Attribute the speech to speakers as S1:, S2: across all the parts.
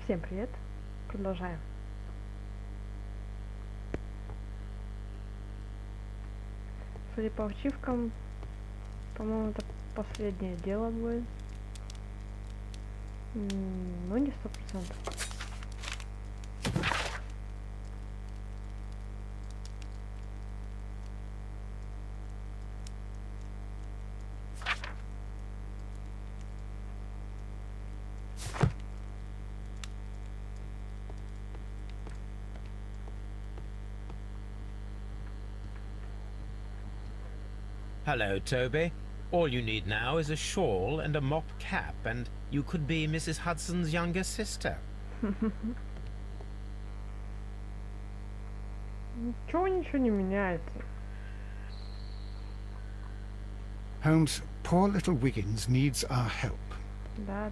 S1: Всем привет. Продолжаем. Судя по ачивкам, по-моему, это последнее дело будет. Ну, не 100%.
S2: Hello, Toby. All you need now is a shawl and a mop cap, and you could be Mrs. Hudson's younger sister.
S1: Ничего не меняется.
S3: Holmes, poor little Wiggins needs our help.
S1: Да.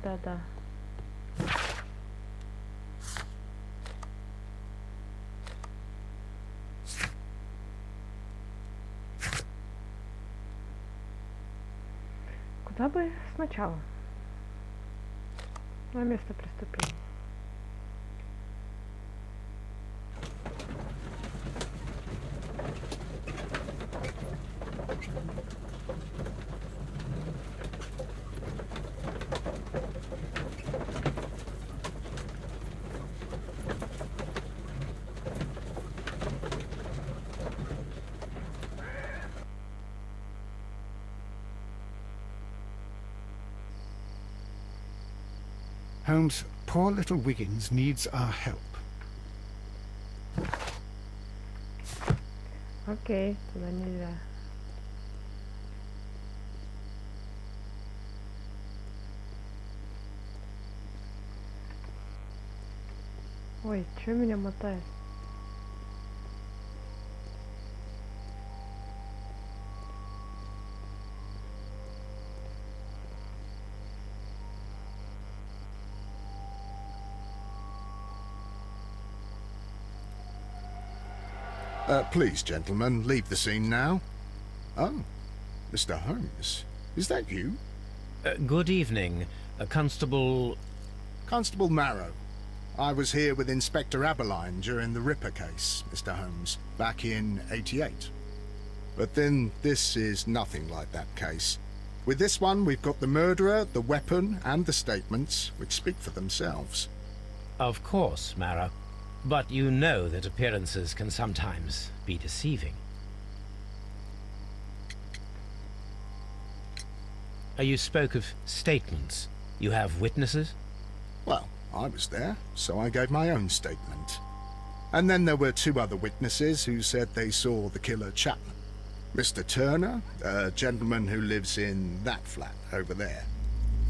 S1: Куда бы сначала? На место преступления.
S3: Holmes, poor little Wiggins needs our help.
S1: Окей, туда нельзя. Ой, чё меня мотает?
S4: Please, gentlemen, leave the scene now. Oh, Mr. Holmes, is that you?
S2: Good evening, Constable...
S4: Constable Marrow. I was here with Inspector Aberline during the Ripper case, Mr. Holmes, back in '88. But then this is nothing like that case. With this one, we've got the murderer, the weapon, and the statements, which speak for themselves.
S2: Of course, Marrow. But you know that appearances can sometimes be deceiving. You spoke of statements. You have witnesses?
S4: Well, I was there, so I gave my own statement. And then there were two other witnesses who said they saw the killer Chapman. Mr. Turner, a gentleman who lives in that flat over there.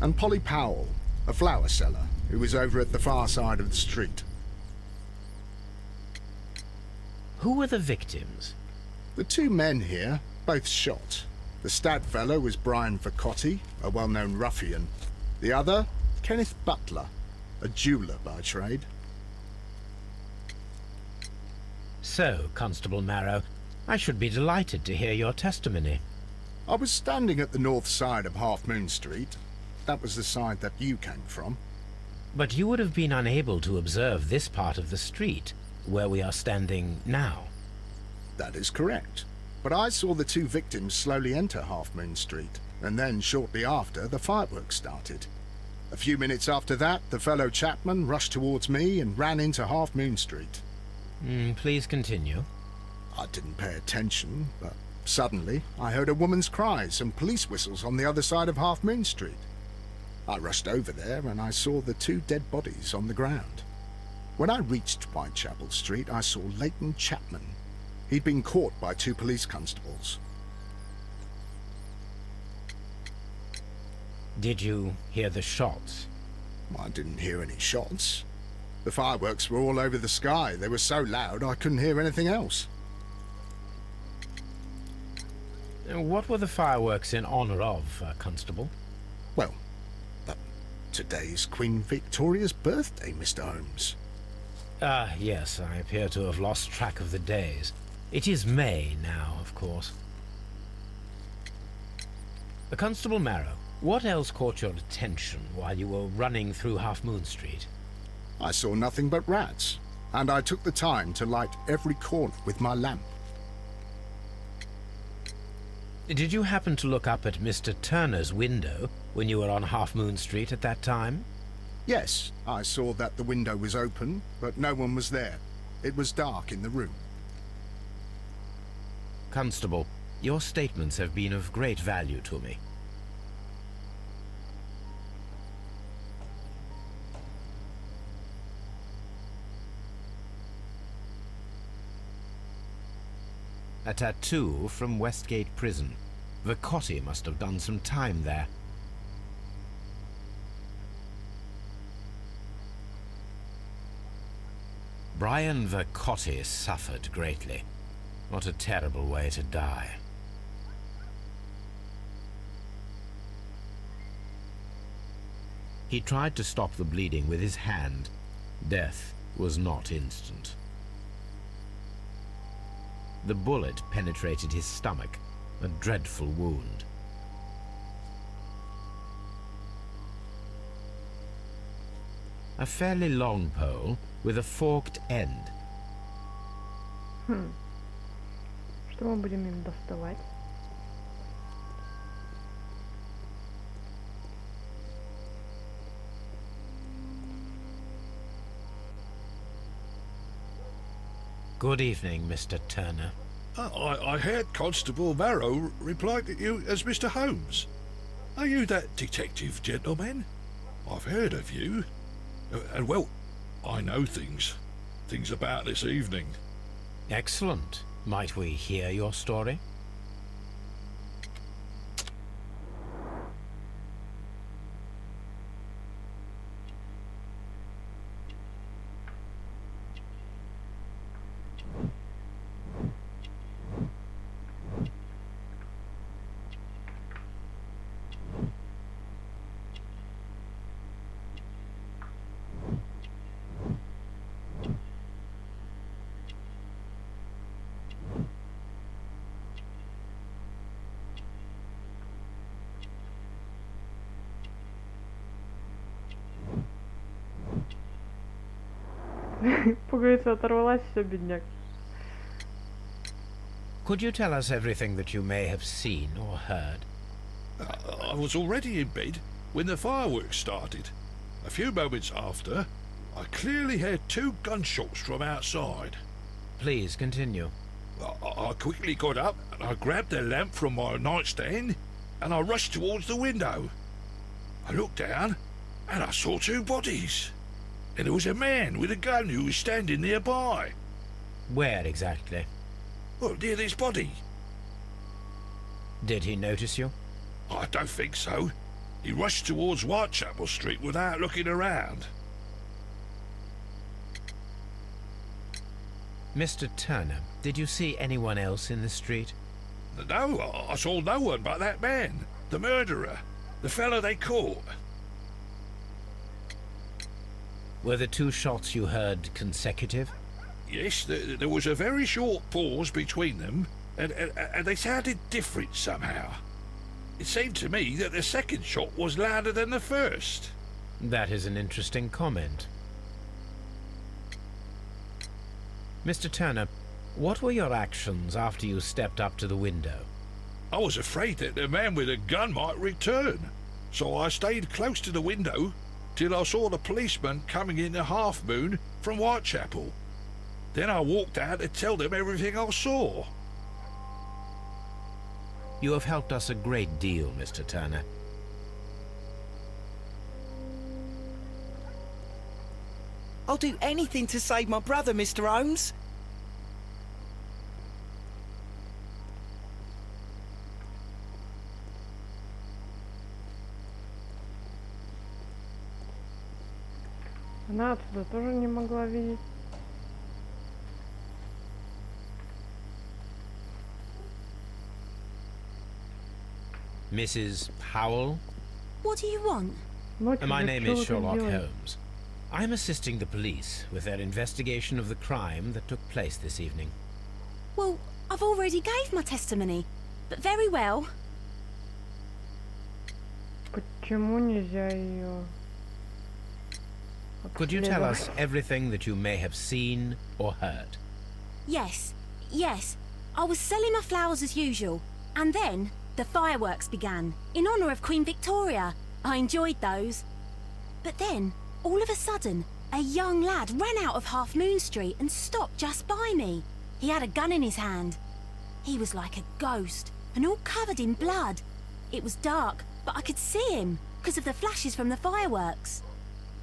S4: And Polly Powell, a flower seller, who was over at the far side of the street.
S2: Who were the victims?
S4: The two men here, both shot. The stud fellow was Brian Vercotti, a well-known ruffian. The other, Kenneth Butler, a jeweller by trade.
S2: So, Constable Marrow, I should be delighted to hear your testimony.
S4: I was standing at the north side of Half Moon Street. That was the side that you came from.
S2: But you would have been unable to observe this part of the street, where we are standing now.
S4: That is correct. But I saw the two victims slowly enter Half Moon Street, and then shortly after, the fireworks started. A few minutes after that, the fellow Chapman rushed towards me and ran into Half Moon Street.
S2: Please continue.
S4: I didn't pay attention, but suddenly I heard a woman's cries and police whistles on the other side of Half Moon Street. I rushed over there and I saw the two dead bodies on the ground. When I reached Whitechapel Street, I saw Leighton Chapman. He'd been caught by two police constables.
S2: Did you hear the shots?
S4: I didn't hear any shots. The fireworks were all over the sky. They were so loud I couldn't hear anything else.
S2: What were the fireworks in honor of, Constable?
S4: Well, today's Queen Victoria's birthday, Mr. Holmes.
S2: Yes, I appear to have lost track of the days. It is May now, of course. Constable Marrow, what else caught your attention while you were running through Half Moon Street?
S4: I saw nothing but rats, and I took the time to light every corner with my lamp.
S2: Did you happen to look up at Mr. Turner's window when you were on Half Moon Street at that time?
S4: Yes, I saw that the window was open, but no one was there. It was dark in the room.
S2: Constable, your statements have been of great value to me. A tattoo from Westgate Prison. Vercotti must have done some time there. Brian Vercotti suffered greatly. What a terrible way to die. He tried to stop the bleeding with his hand. Death was not instant. The bullet penetrated his stomach, a dreadful wound. A fairly long pole with a forked end.
S1: Что мы будем им доставать?
S2: Good evening, Mr. Turner.
S5: I heard Constable Marrow reply to you as Mr. Holmes. Are you that detective gentleman? I've heard of you. And well, I know things about this evening.
S2: Excellent. Might we hear your story?
S1: Пуговица оторвалась, все, бедняк.
S2: Could you tell us everything that you may have seen or heard?
S5: I was already in bed when the fireworks started. A few moments after, I clearly heard 2 gunshots from outside.
S2: Please continue.
S5: I quickly got up and I grabbed the lamp from my nightstand and I rushed towards the window. I looked down and I saw 2 bodies. And there was a man with a gun who was standing nearby.
S2: Where exactly?
S5: Well, near this body.
S2: Did he notice you?
S5: I don't think so. He rushed towards Whitechapel Street without looking around.
S2: Mr. Turner, did you see anyone else in the street?
S5: No, I saw no one but that man, the murderer, the fellow they caught.
S2: Were the 2 shots you heard consecutive?
S5: Yes, there was a very short pause between them, and they sounded different somehow. It seemed to me that the second shot was louder than the first.
S2: That is an interesting comment. Mr. Turner, what were your actions after you stepped up to the window?
S5: I was afraid that the man with a gun might return, so I stayed close to the window till I saw the policeman coming in the Half Moon from Whitechapel. Then I walked out to tell them everything I saw.
S2: You have helped us a great deal, Mr. Turner.
S6: I'll do anything to save my brother, Mr. Holmes.
S1: Она отсюда тоже не могла видеть.
S2: Mrs. Powell?
S7: What do you want?
S1: Ночью
S2: My
S1: вы
S2: name
S1: чё
S2: is
S1: вы тут
S2: Sherlock
S1: делаете?
S2: Holmes. I'm assisting the police with their investigation of the crime that took place this evening.
S7: Well, I've already gave my testimony, but very well.
S1: Почему нельзя ее?
S2: Could you tell
S1: обследовать.
S2: us everything that you may have seen or heard?
S7: Yes, yes. I was selling my flowers as usual, and then the fireworks began in honour of Queen Victoria. I enjoyed those. But then, all of a sudden, a young lad ran out of Half Moon Street and stopped just by me. He had a gun in his hand. He was like a ghost and all covered in blood. It was dark, but I could see him because of the flashes from the fireworks.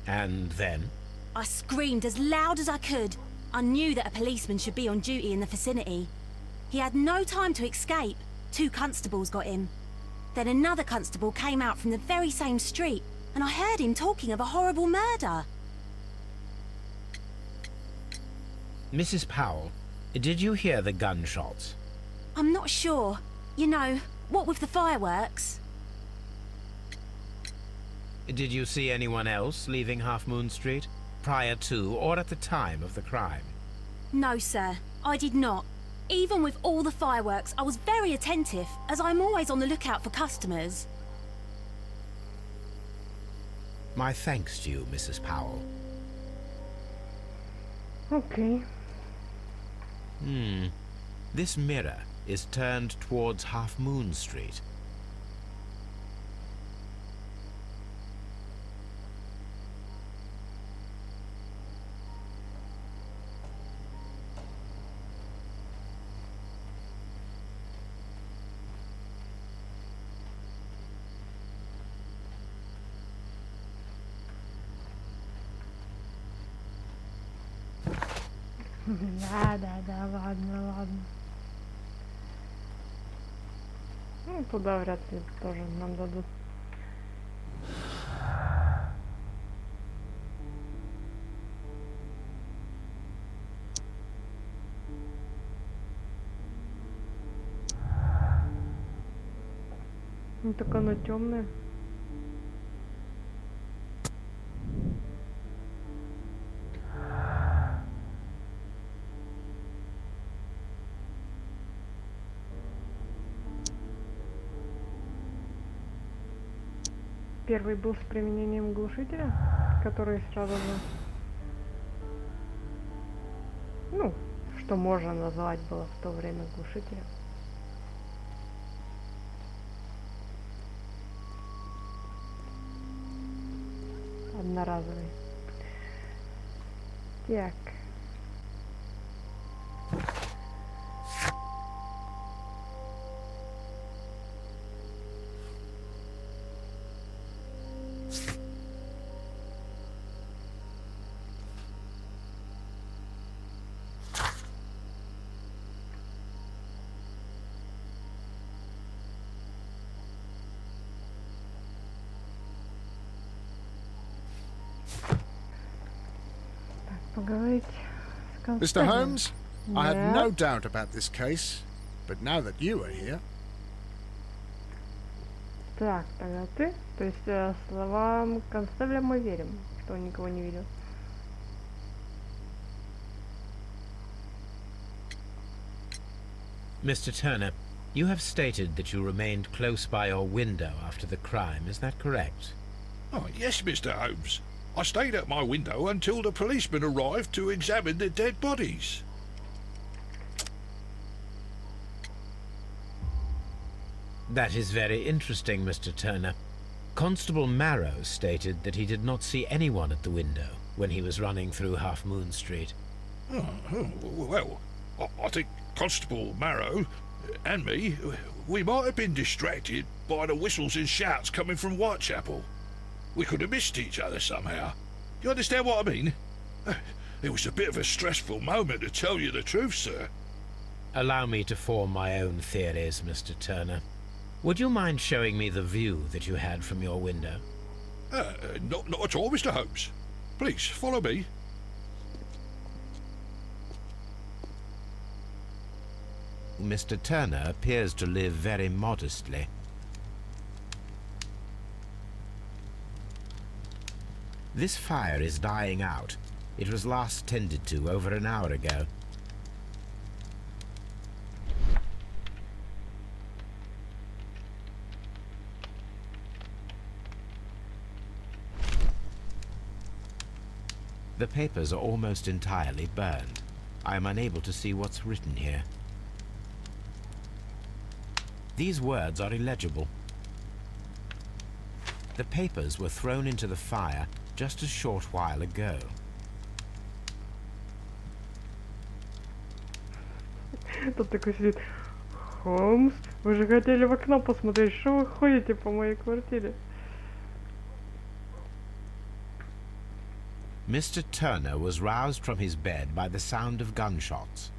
S2: And then?
S7: I screamed as loud as I could. I knew that a policeman should be on duty in the vicinity. He had no time to escape. 2 constables got him. Then another constable came out from the very same street, and I heard him talking of a horrible murder.
S2: Mrs. Powell, did you hear the gunshots?
S7: I'm not sure. You know, what with the fireworks?
S2: Did you see anyone else leaving Half Moon Street, prior to or at the time of the crime?
S7: No, sir, I did not. Even with all the fireworks, I was very attentive, as I'm always on the lookout for customers.
S2: My thanks to you, Mrs. Powell.
S1: Окей.
S2: This mirror is turned towards Half Moon Street.
S1: Да, ладно. Ну, туда вряд ли тоже нам дадут. Ну, так оно темное. Первый был с применением глушителя, который сразу же, ну, что можно назвать было в то время глушителем. Одноразовый. Так. Поговорить с
S4: Mr.
S1: констеблем.
S4: Holmes, I had no
S1: Нет.
S4: doubt about this case, but now that you are here,
S1: Так, тогда ты. То есть словам констебля мы верим, что он никого не видел.
S2: Mr. Turner, you have stated that you remained close by your window after the crime, is that correct?
S5: Oh, yes, Mr. Holmes. I stayed at my window until the policeman arrived to examine the dead bodies.
S2: That is very interesting, Mr. Turner. Constable Marrow stated that he did not see anyone at the window when he was running through Half Moon Street.
S5: Well, I think Constable Marrow and me, we might have been distracted by the whistles and shouts coming from Whitechapel. We could have missed each other somehow. You understand what I mean? It was a bit of a stressful moment, to tell you the truth, sir.
S2: Allow me to form my own theories, Mr. Turner. Would you mind showing me the view that you had from your window?
S5: Not at all, Mr. Holmes. Please, follow me.
S2: Mr. Turner appears to live very modestly. This fire is dying out. It was last tended to over an hour ago. The papers are almost entirely burned. I am unable to see what's written here. These words are illegible. The papers were thrown into the fire just a short while ago.
S1: Тут такой сидит. Холмс, вы же хотели в окно посмотреть, что вы ходите по моей квартире?
S2: Mr. Turner was roused from his bed by the sound of gunshots.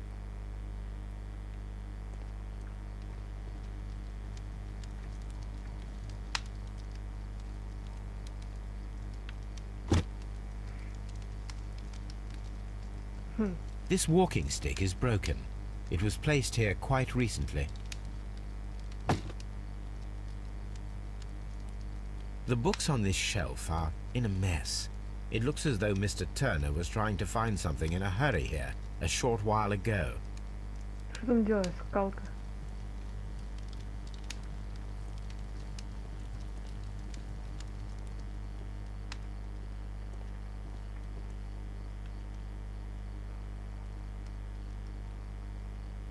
S2: This walking stick is broken. It was placed here quite recently. The books on this shelf are in a mess. It looks as though Mr. Turner was trying to find something in a hurry here a short while ago.
S1: Что там делает скалка?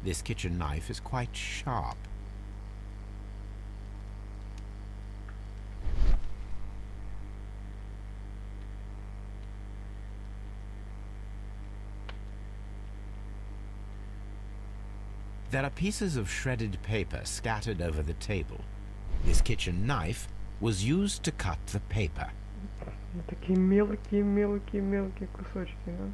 S2: This kitchen knife is quite sharp. There are pieces of shredded paper scattered over the table. This kitchen knife was used to cut the paper.
S1: Такие мелкие кусочки, да?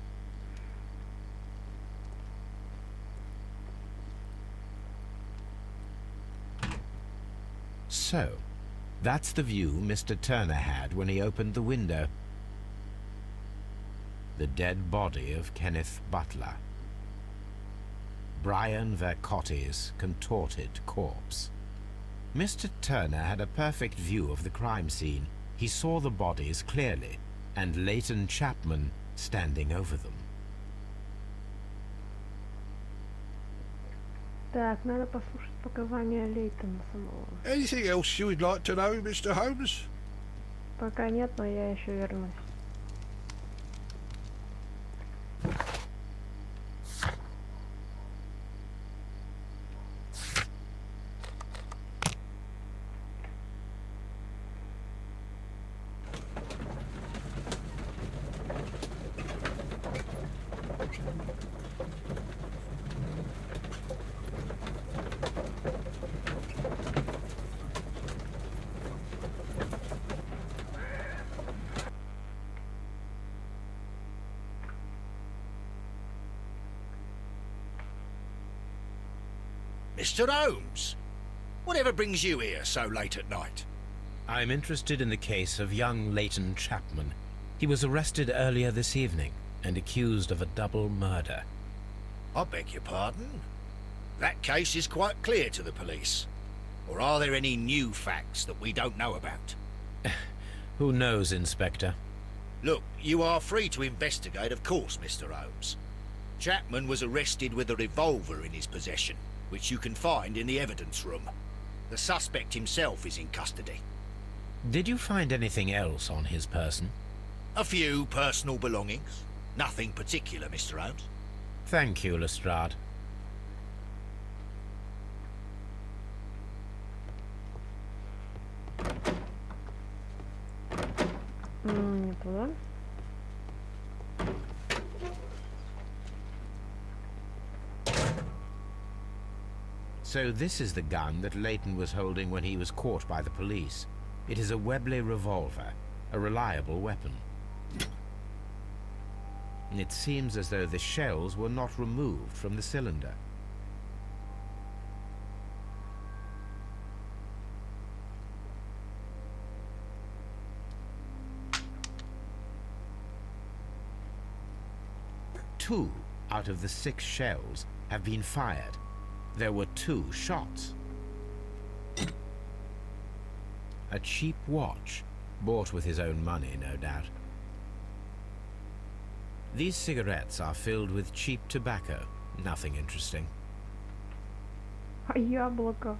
S2: So, that's the view Mr. Turner had when he opened the window. The dead body of Kenneth Butler. Brian Vercotti's contorted corpse. Mr. Turner had a perfect view of the crime scene. He saw the bodies clearly, and Leighton Chapman standing over them.
S1: Так, надо послушать показания Лейтона самого.
S5: Anything else you would like to know, Mr. Holmes?
S1: Пока нет, но я еще вернусь.
S8: Mr. Holmes, whatever brings you here so late at night?
S2: I'm interested in the case of young Leighton Chapman. He was arrested earlier this evening and accused of a double murder.
S8: I beg your pardon? That case is quite clear to the police. Or are there any new facts that we don't know about?
S2: Who knows, Inspector?
S8: Look, you are free to investigate, of course, Mr. Holmes. Chapman was arrested with a revolver in his possession, which you can find in the evidence room. The suspect himself is in custody.
S2: Did you find anything else on his person?
S8: A few personal belongings. Nothing particular, Mr. Holmes.
S2: Thank you, Lestrade.
S1: Не туда.
S2: So this is the gun that Leighton was holding when he was caught by the police. It is a Webley revolver, a reliable weapon. It seems as though the shells were not removed from the cylinder. Two out of the 6 shells have been fired. There were 2 shots. A cheap watch, bought with his own money, no doubt. These cigarettes are filled with cheap tobacco. Nothing interesting.
S1: А яблоко.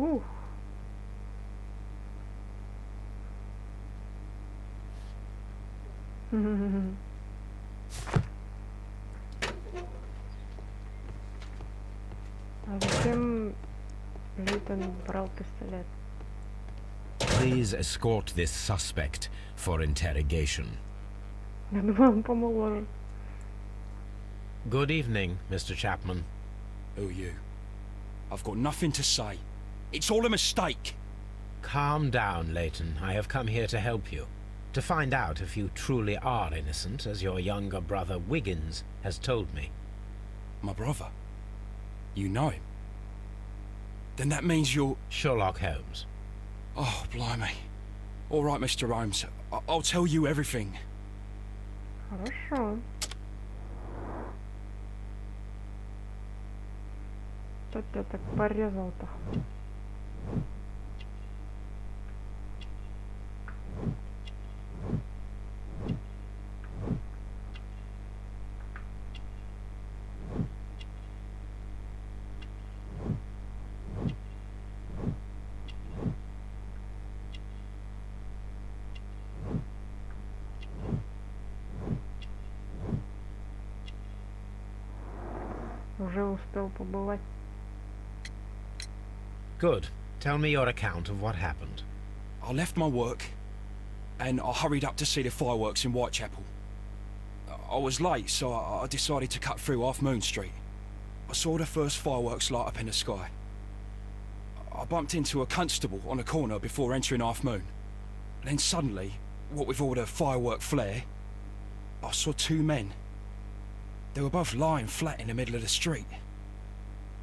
S1: Ух. А зачем Лейтон брал пистолет?
S2: Please escort this suspect for interrogation.
S1: Я думаю, он помоложе.
S2: Good evening, Mr. Chapman.
S9: Who are you? I've got nothing to say. It's all a mistake.
S2: Calm down, Leighton. I have come here to help you. To find out if you truly are innocent, as your younger brother Wiggins has told me.
S9: My brother? You know him? Then that means you're...
S2: Sherlock Holmes.
S9: Oh, blimey. All right, Mr. Holmes. I'll tell you everything.
S1: Хорошо. Кто тебя так порезал-то? Уже успел побывать.
S2: Good. Tell me your account of what happened.
S9: I left my work, and I hurried up to see the fireworks in Whitechapel. I was late, so I decided to cut through Half Moon Street. I saw the first fireworks light up in the sky. I bumped into a constable on a corner before entering Half Moon. Then suddenly, what with all the firework flare, I saw two men. They were both lying flat in the middle of the street.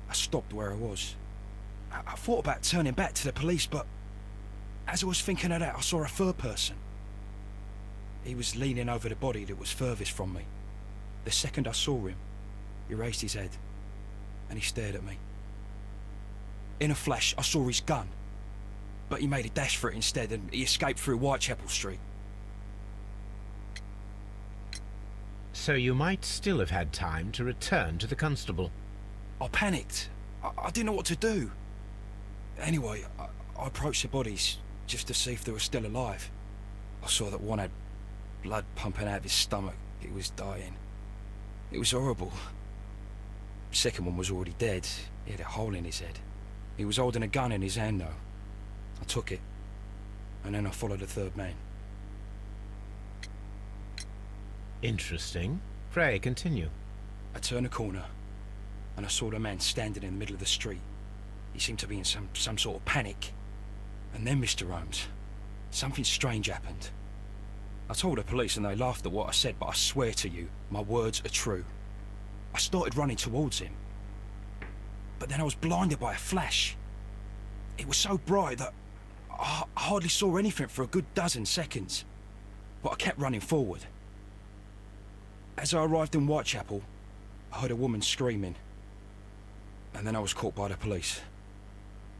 S9: I stopped where I was. I thought about turning back to the police, but as I was thinking of that, I saw a third person. He was leaning over the body that was furthest from me. The second I saw him, he raised his head, and he stared at me. In a flash, I saw his gun, but he made a dash for it instead, and he escaped through Whitechapel Street.
S2: So you might still have had time to return to the constable.
S9: I panicked. I didn't know what to do. Anyway, I approached the bodies just to see if they were still alive. I saw that one had blood pumping out of his stomach. He was dying. It was horrible. The second one was already dead. He had a hole in his head. He was holding a gun in his hand, though. I took it, and then I followed the third man.
S2: Interesting. Pray, continue.
S9: I turned a corner, and I saw the man standing in the middle of the street. He seemed to be in some sort of panic. And then, Mr. Holmes, something strange happened. I told the police and they laughed at what I said, but I swear to you, my words are true. I started running towards him. But then I was blinded by a flash. It was so bright that I hardly saw anything for a good dozen seconds. But I kept running forward. As I arrived in Whitechapel, I heard a woman screaming. And then I was caught by the police.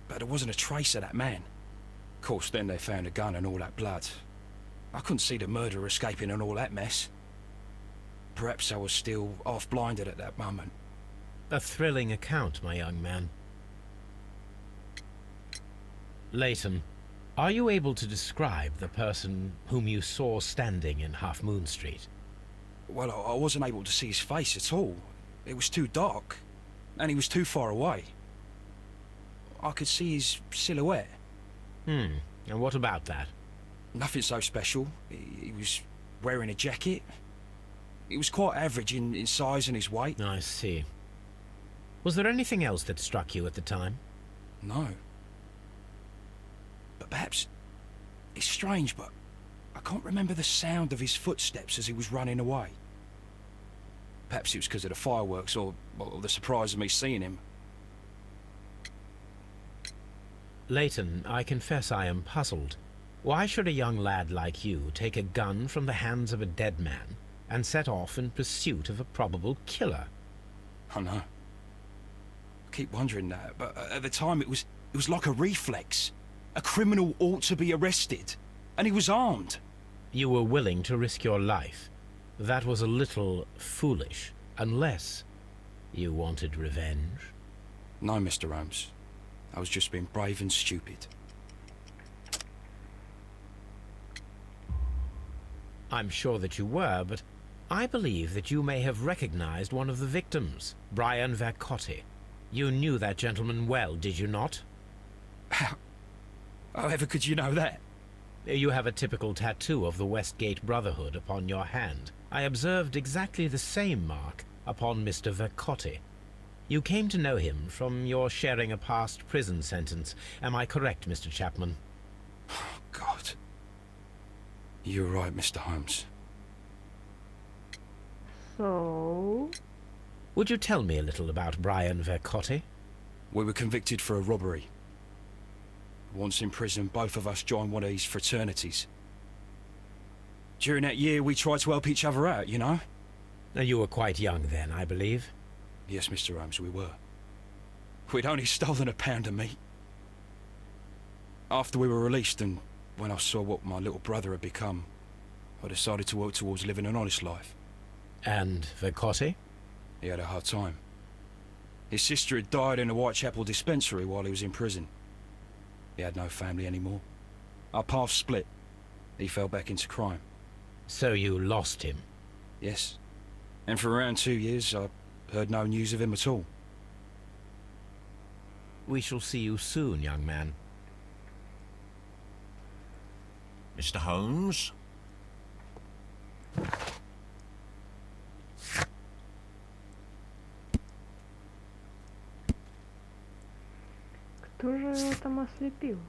S9: But there wasn't a trace of that man. Of course, then they found a gun and all that blood. I couldn't see the murderer escaping and all that mess. Perhaps I was still half-blinded at that moment.
S2: A thrilling account, my young man. Leighton, are you able to describe the person whom you saw standing in Half Moon Street?
S9: Well, I wasn't able to see his face at all. It was too dark, and he was too far away. I could see his silhouette.
S2: And what about that?
S9: Nothing so special. He was wearing a jacket. He was quite average in size and his weight.
S2: I see. Was there anything else that struck you at the time?
S9: No. But perhaps... It's strange, but I can't remember the sound of his footsteps as he was running away. Perhaps it was because of the fireworks or the surprise of me seeing him.
S2: Leighton, I confess I am puzzled. Why should a young lad like you take a gun from the hands of a dead man and set off in pursuit of a probable killer?
S9: I know. I keep wondering that, but at the time it was like a reflex. A criminal ought to be arrested, and he was armed.
S2: You were willing to risk your life. That was a little foolish, unless you wanted revenge.
S9: No, Mr. Holmes. I was just being brave and stupid.
S2: I'm sure that you were, but I believe that you may have recognized one of the victims, Brian Vercotti. You knew that gentleman well, did you not?
S9: However could you know that?
S2: You have a typical tattoo of the Westgate Brotherhood upon your hand. I observed exactly the same mark upon Mr. Vercotti. You came to know him from your sharing a past prison sentence. Am I correct, Mr. Chapman?
S9: Oh, God. You're right, Mr. Holmes.
S1: So...
S2: Would you tell me a little about Brian Vercotti?
S9: We were convicted for a robbery. Once in prison, both of us joined one of these fraternities. During that year, we tried to help each other out, you know?
S2: You were quite young then, I believe.
S9: Yes, Mr. Holmes, we were. We'd only stolen a pound of meat. After we were released, and when I saw what my little brother had become, I decided to work towards living an honest life.
S2: And Vercotti?
S9: He had a hard time. His sister had died in a Whitechapel dispensary while he was in prison. He had no family anymore. Our paths split. He fell back into crime.
S2: So you lost him?
S9: Yes. And for around 2 years, I heard no news of him at all.
S2: We shall see you soon, young man.
S10: Mr. Holmes?
S1: Кто же его там ослепил?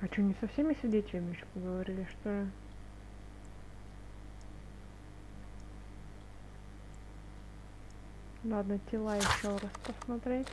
S1: А что, не со всеми свидетелями еще поговорили, что ли? Ладно, тела еще раз посмотреть.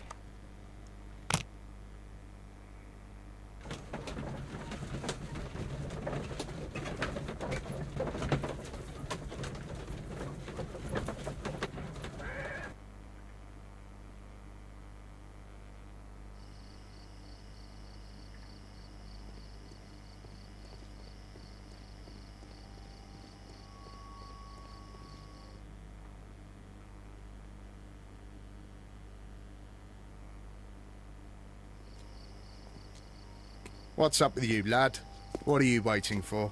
S4: What's up with you, lad? What are you waiting for?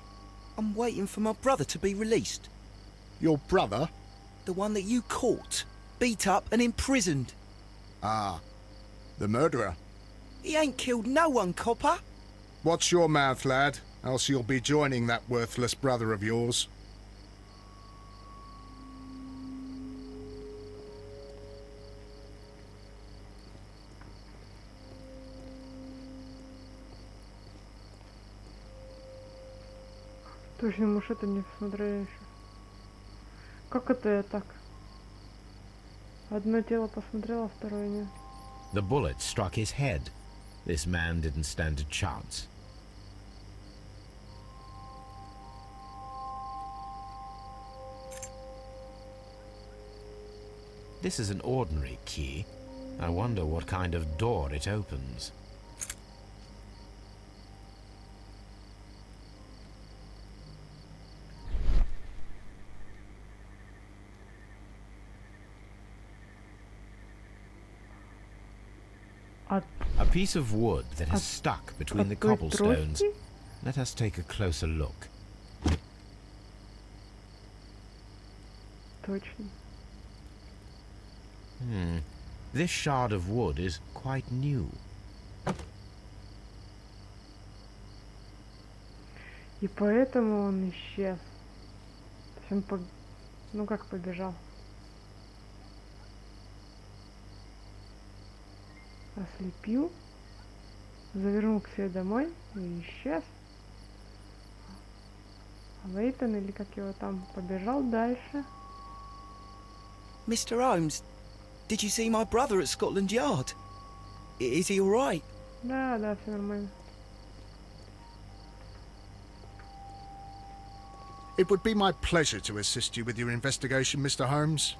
S6: I'm waiting for my brother to be released.
S4: Your brother?
S6: The one that you caught, beat up and imprisoned.
S4: Ah, the murderer.
S6: He ain't killed no one, copper.
S4: Watch your mouth, lad, else you'll be joining that worthless brother of yours.
S1: Точно, мы ж это не посмотрели еще. Как это я так? Одно тело посмотрела, второе нет.
S2: The bullet struck his head. This man didn't stand a chance. This is an ordinary key. I wonder what kind of door it opens. A piece of wood that has stuck between the cobblestones. Let us take a closer look.
S1: Точно.
S2: This shard of wood is quite new.
S1: И поэтому он исчез. То есть он ну как побежал. Ослепил, завернул к себе домой и исчез. Лейтон, или как его там, побежал дальше.
S6: Mr. Holmes, did you see my brother at Scotland Yard? Is he all right?
S1: Да, да, все нормально.
S4: It would be my pleasure to assist you with your investigation, Mr. Holmes.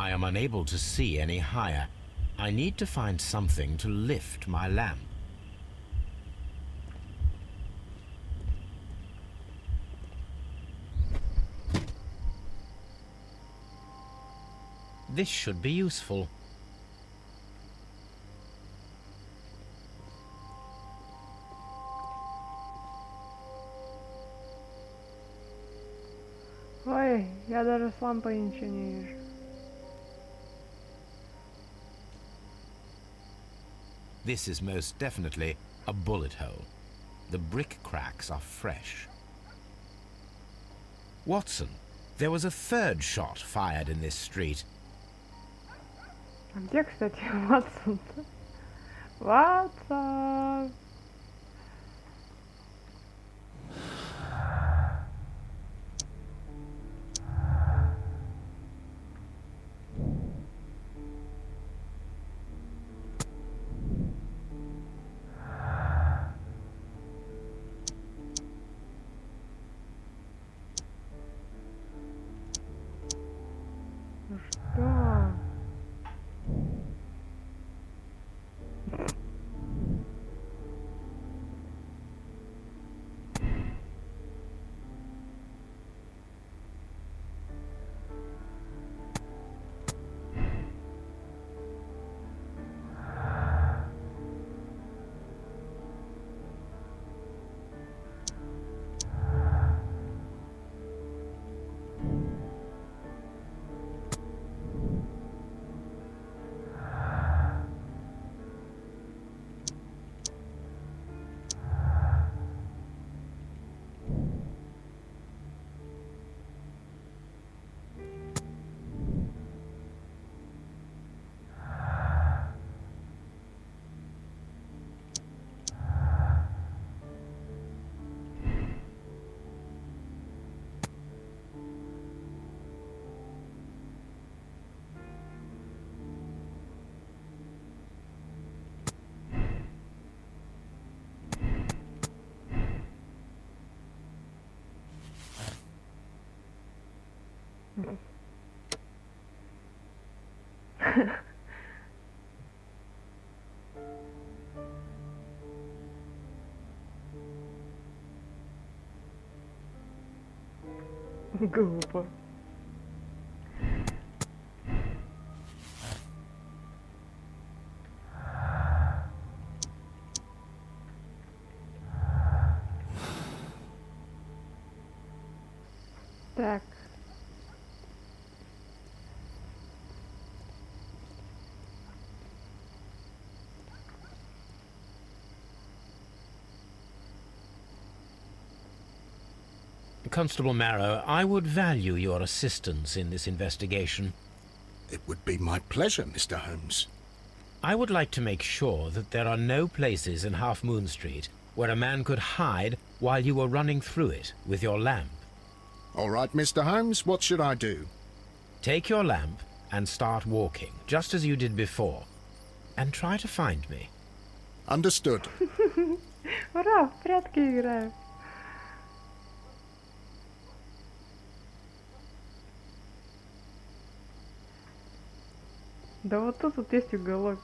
S2: I am unable to see any higher. I need to find something to lift my lamp. This should be useful.
S1: Ой, я даже с лампой ничего не вижу.
S2: This is most definitely a bullet hole. The brick cracks are fresh. Watson, there was a third shot fired in this street.
S1: А где, кстати, Ватсон-то? Ватсон! Ну что? Глупо. Так.
S2: Constable Marrow, I would value your assistance in this investigation.
S4: It would be my pleasure, Mr. Holmes.
S2: I would like to make sure that there are no places in Half Moon Street where a man could hide while you were running through it with your lamp.
S4: All right, Mr. Holmes, what should I do?
S2: Take your lamp and start walking, just as you did before, and try to find me.
S4: Understood.
S1: Ура, в прятки играю. Да вот тут вот есть уголок.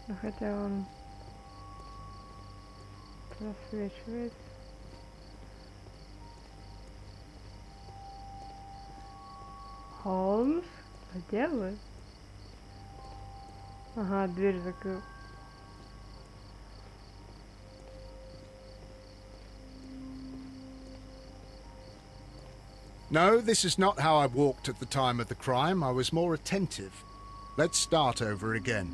S1: Ну хотя он просвечивается. Холмс? Где вы? Ага, дверь закрыл.
S4: No, this is not how I walked at the time of the crime. I was more attentive. Let's start over again.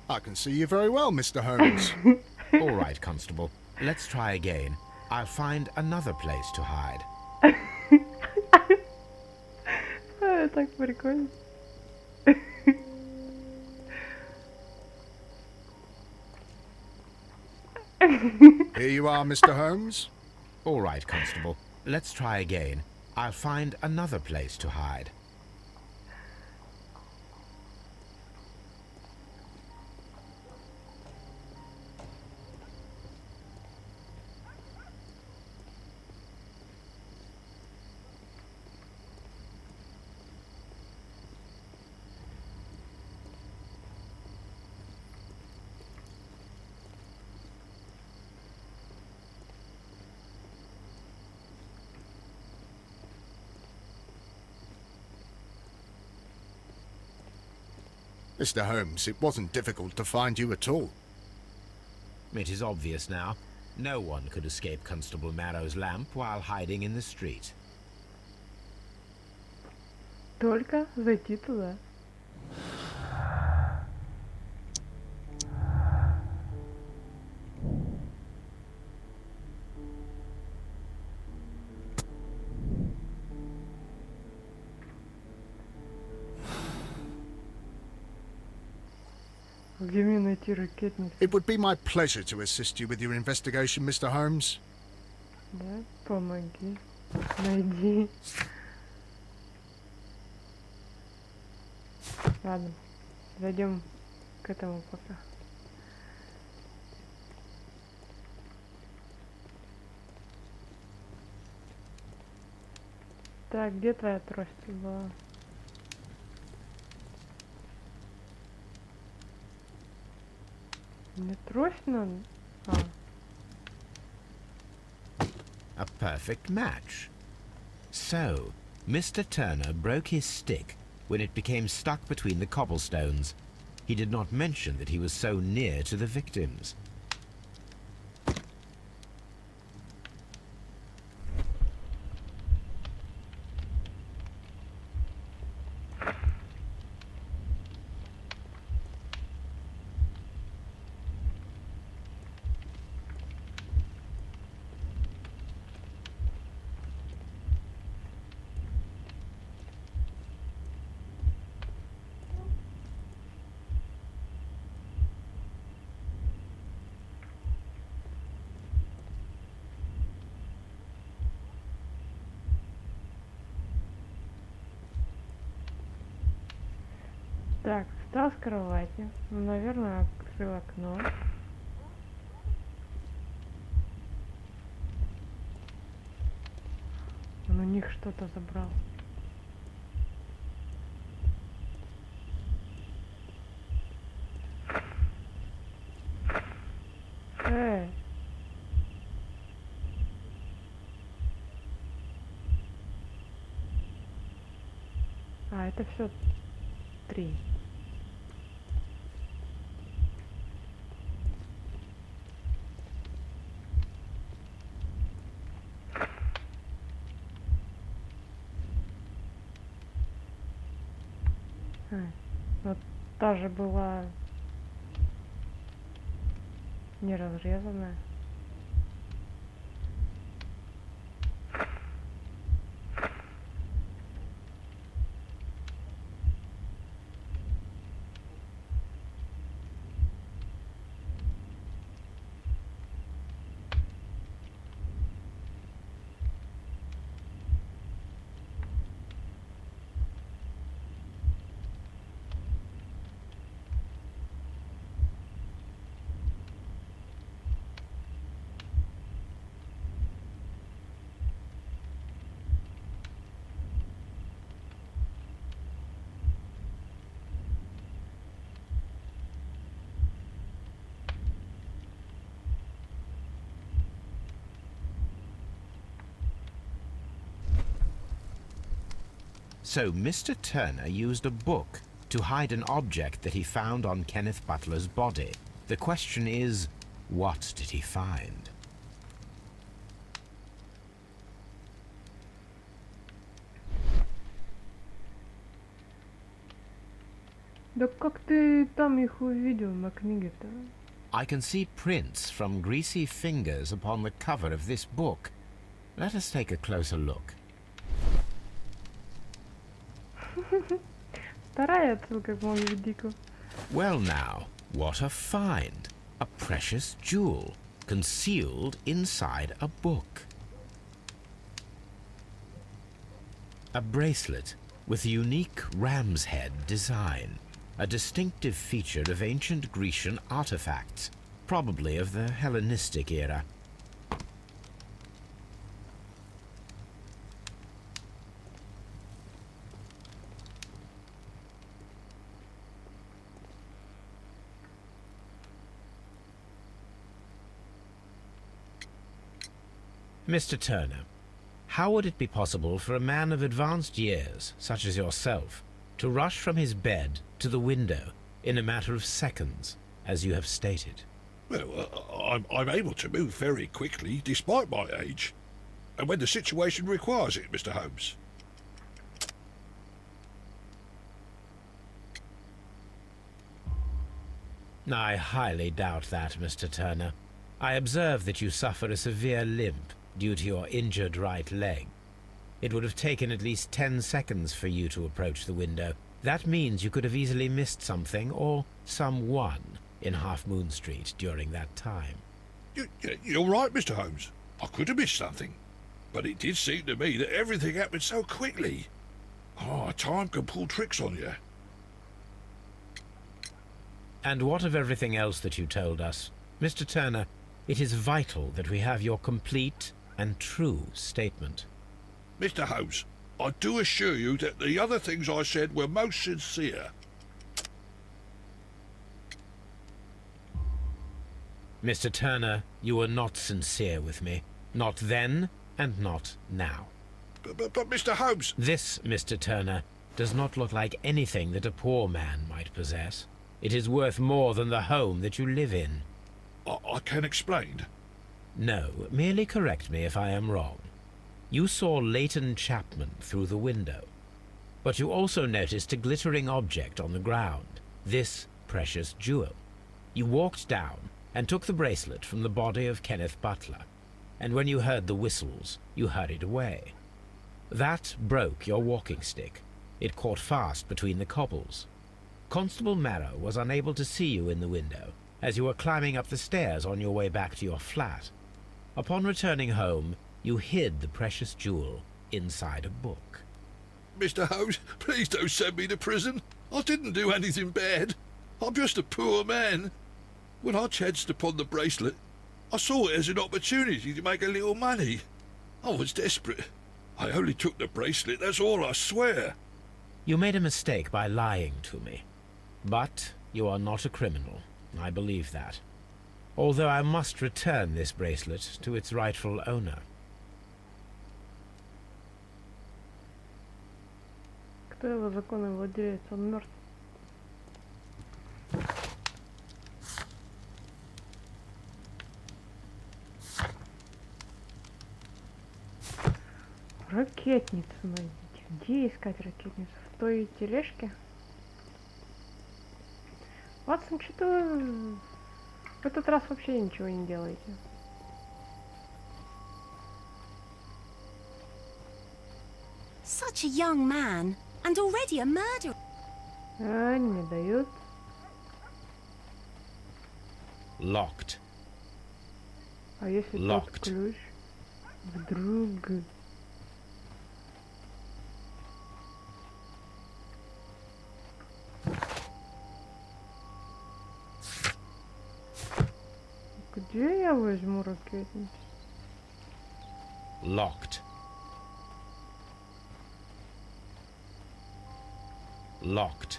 S4: I can see you very well, Mr. Holmes.
S2: All right, Constable. Let's try again. I'll find another place to hide.
S1: Так прикольно.
S4: Here you are, Mr. Holmes.
S2: All right, Constable. Let's try again. I'll find another place to hide.
S4: Mr. Holmes, it wasn't difficult to find you at all.
S2: It is obvious now. No one could escape Constable Marrow's lamp while hiding in the street.
S1: Только зайти туда. Где мне найти ракетницу?
S4: It would be my pleasure to assist you with your investigation, Mr. Holmes.
S1: Да, помоги. Найди. Ладно, зайдем к этому пока. Так, где твоя трость была? Мне трость надо?
S2: A perfect match. So, Mr. Turner broke his stick when it became stuck between the cobblestones. He did not mention that he was so near to the victims.
S1: Так, встал с кровати. Ну, наверное, открыл окно. Он у них что-то забрал. А, это все 3. Вот та же была не разрезанная.
S2: So Mr. Turner used a book to hide an object that he found on Kenneth Butler's body. The question is, what did he find?
S1: Да как ты там их увидел на книге-то?
S2: I can see prints from greasy fingers upon the cover of this book. Let us take a closer look.
S1: Вторая отсылка к Моби Дику.
S2: Well now, what a find! A precious jewel, concealed inside a book. A bracelet with a unique ram's head design, a distinctive feature of ancient Grecian artifacts, probably of the Hellenistic era. Mr. Turner, how would it be possible for a man of advanced years, such as yourself, to rush from his bed to the window in a matter of seconds, as you have stated?
S5: Well, I'm able to move very quickly, despite my age, and when the situation requires it, Mr. Holmes.
S2: I highly doubt that, Mr. Turner. I observe that you suffer a severe limp due to your injured right leg. It would have taken at least 10 seconds for you to approach the window. That means you could have easily missed something or someone in Half Moon Street during that time.
S5: You're right, Mr. Holmes. I could have missed something. But it did seem to me that everything happened so quickly. Oh, time can pull tricks on you.
S2: And what of everything else that you told us? Mr. Turner, it is vital that we have your complete and true statement.
S5: Mr. Holmes, I do assure you that the other things I said were most sincere.
S2: Mr. Turner, you were not sincere with me. Not then, and not now.
S5: But Mr. Holmes...
S2: This, Mr. Turner, does not look like anything that a poor man might possess. It is worth more than the home that you live in.
S5: I can explain.
S2: No, merely correct me if I am wrong. You saw Leighton Chapman through the window, but you also noticed a glittering object on the ground, this precious jewel. You walked down and took the bracelet from the body of Kenneth Butler, and when you heard the whistles, you hurried away. That broke your walking stick. It caught fast between the cobbles. Constable Marrow was unable to see you in the window, as you were climbing up the stairs on your way back to your flat. Upon returning home, you hid the precious jewel inside a book.
S5: Mr. Holmes, please don't send me to prison. I didn't do anything bad. I'm just a poor man. When I chanced upon the bracelet, I saw it as an opportunity to make a little money. I was desperate. I only took the bracelet, that's all, I swear.
S2: You made a mistake by lying to me. But you are not a criminal. I believe that. Although I must return this bracelet to its rightful owner.
S1: Кто его законный владелец? Он мертв. Ракетницу найдите. Где искать ракетницу? В той тележке? Ватсон, что-то в этот раз вообще ничего не делаете.
S7: Such a young man, and already a murderer.
S1: А, не дают.
S2: Locked.
S1: А если
S2: Locked.
S1: тот ключ? Вдруг... Где я возьму ракетницу?
S2: Locked. Locked.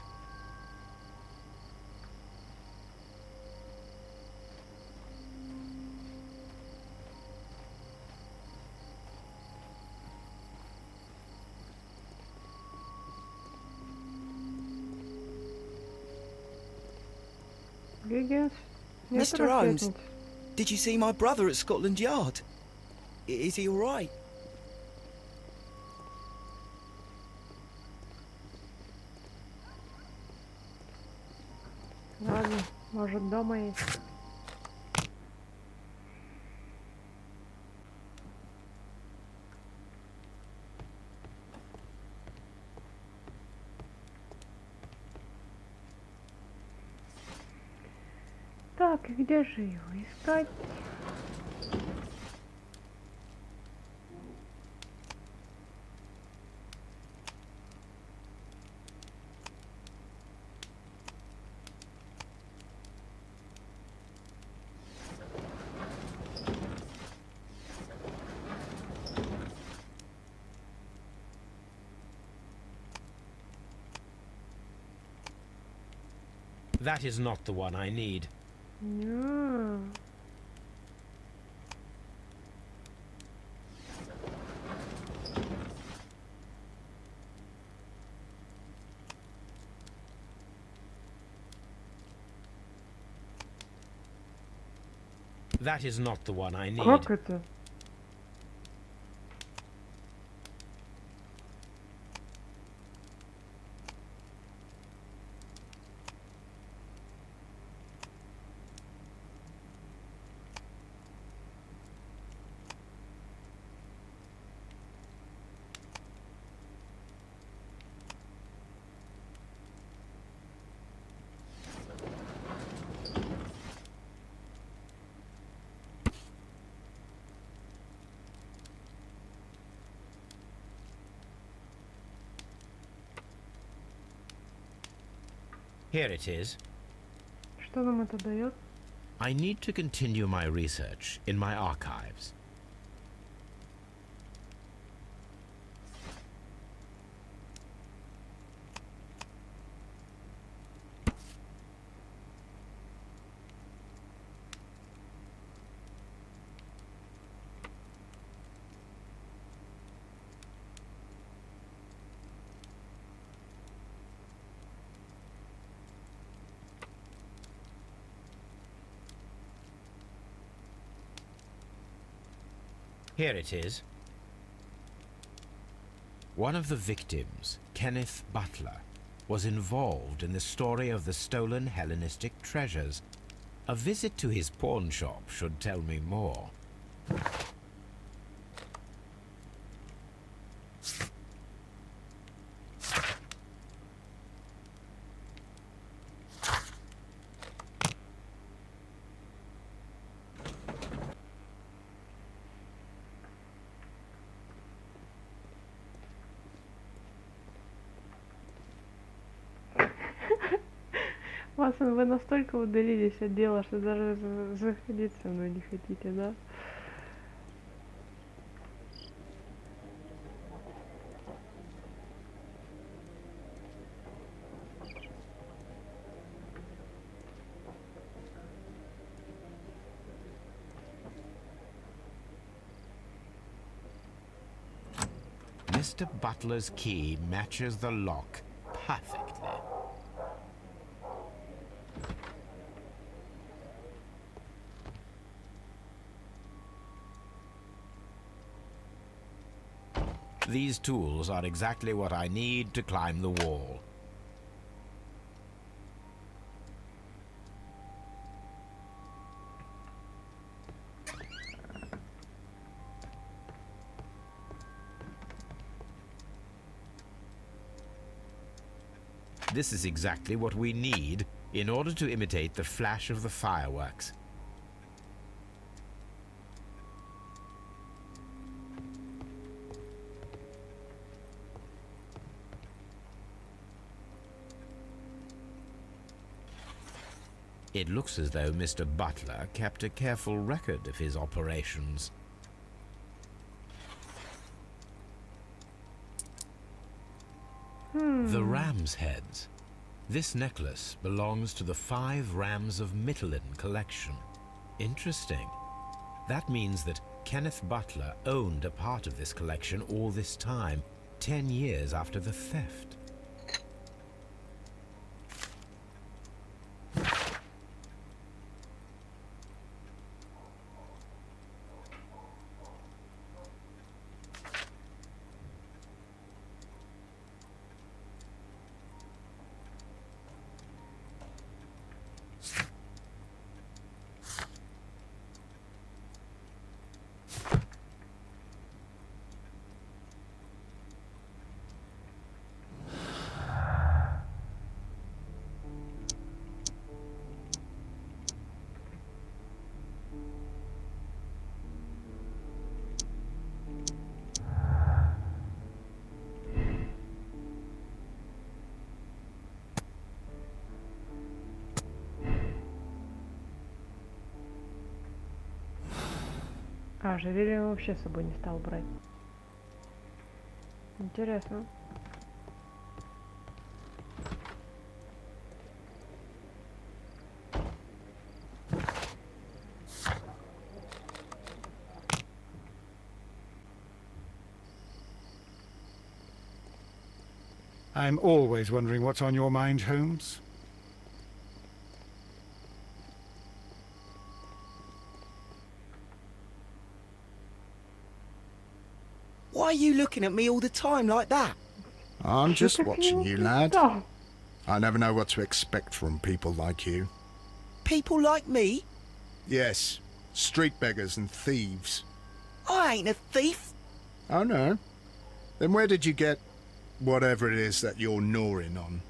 S1: Уиггинс? Нет
S6: Mr. Holmes,
S1: ракетниц.
S6: did you see my brother at Scotland Yard? Is he all right?
S1: Ладно, может дома есть. Так, и где же его искать?
S2: That is not the one I need.
S1: Не.
S2: That is not the one I need.
S1: Как это?
S2: Here it is.
S1: Что нам это дает?
S2: I need to continue my research in my archives. Here it is. One of the victims, Kenneth Butler, was involved in the story of the stolen Hellenistic treasures. A visit to his pawn shop should tell me more.
S1: Ватсон, вы настолько удалились от дела, что даже заходить со мной не хотите, да?
S2: Mr. Butler's key matches the lock perfectly. These tools are exactly what I need to climb the wall. This is exactly what we need in order to imitate the flash of the fireworks. It looks as though Mr. Butler kept a careful record of his operations. The ram's heads. This necklace belongs to the 5 Rams of Mittelin collection. Interesting. That means that Kenneth Butler owned a part of this collection all this time, 10 years after the theft.
S1: А, ожерелье он вообще с собой не стал брать. Интересно.
S3: I'm always wondering what's on your mind, Holmes.
S6: Why are you looking at me all the time like that?
S4: I'm just
S1: Что-то
S4: watching
S1: к
S4: you,
S1: нему
S4: lad.
S1: пристал.
S4: I never know what to expect from people like you.
S6: People like me?
S4: Yes, street beggars and thieves.
S6: I ain't a thief.
S4: Oh no? Then where did you get whatever it is that you're gnawing on?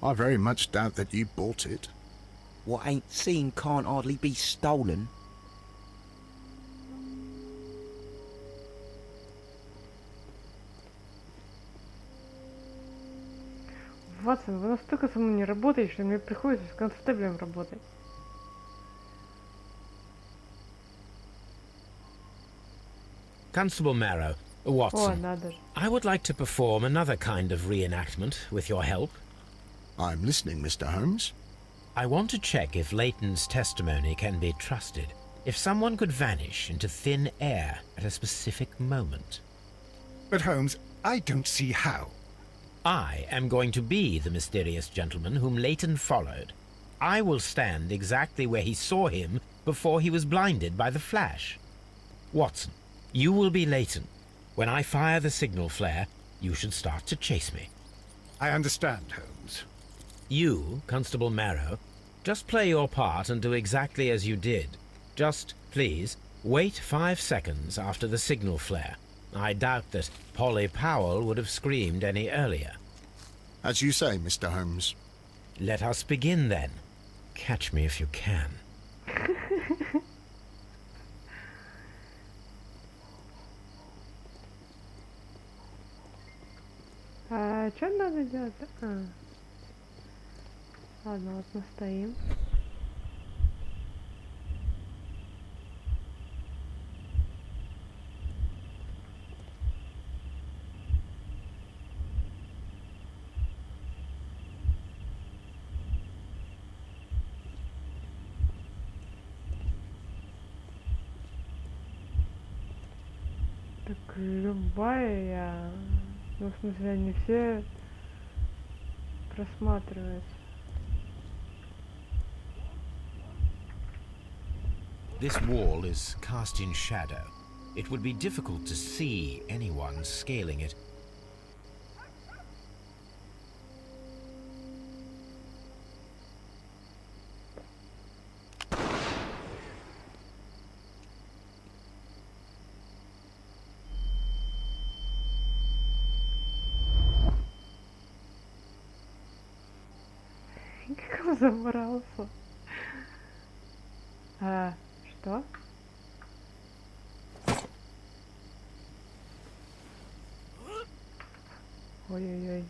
S4: I very much doubt that you bought it.
S6: What ain't seen can't hardly be stolen.
S1: Ватсон, вы настолько со мной не работаете, что мне приходится с констеблем работать.
S2: Constable Marrow,
S1: О,
S2: Watson,
S1: надо же.
S2: I would like to perform another kind of reenactment with your help.
S4: I'm listening, Mr. Holmes.
S2: I want to check if Leighton's testimony can be trusted. If someone could vanish into thin air at a specific moment.
S3: But Holmes, I don't see how.
S2: I am going to be the mysterious gentleman whom Leighton followed. I will stand exactly where he saw him before he was blinded by the flash. Watson, you will be Leighton. When I fire the signal flare, you should start to chase me.
S3: I understand, Holmes.
S2: You, Constable Marrow, just play your part and do exactly as you did. Just, please, wait 5 seconds after the signal flare. I doubt that Polly Powell would have screamed any earlier.
S4: As you say, Mr. Holmes.
S2: Let us begin then. Catch me if you can.
S1: А что надо делать? А. Ладно, вот мы стоим. Так любая, ну в смысле они все просматриваются.
S2: This wall is cast in shadow. It would be difficult to see anyone scaling it.
S1: Как он забрался? А, что? Ой-ой-ой.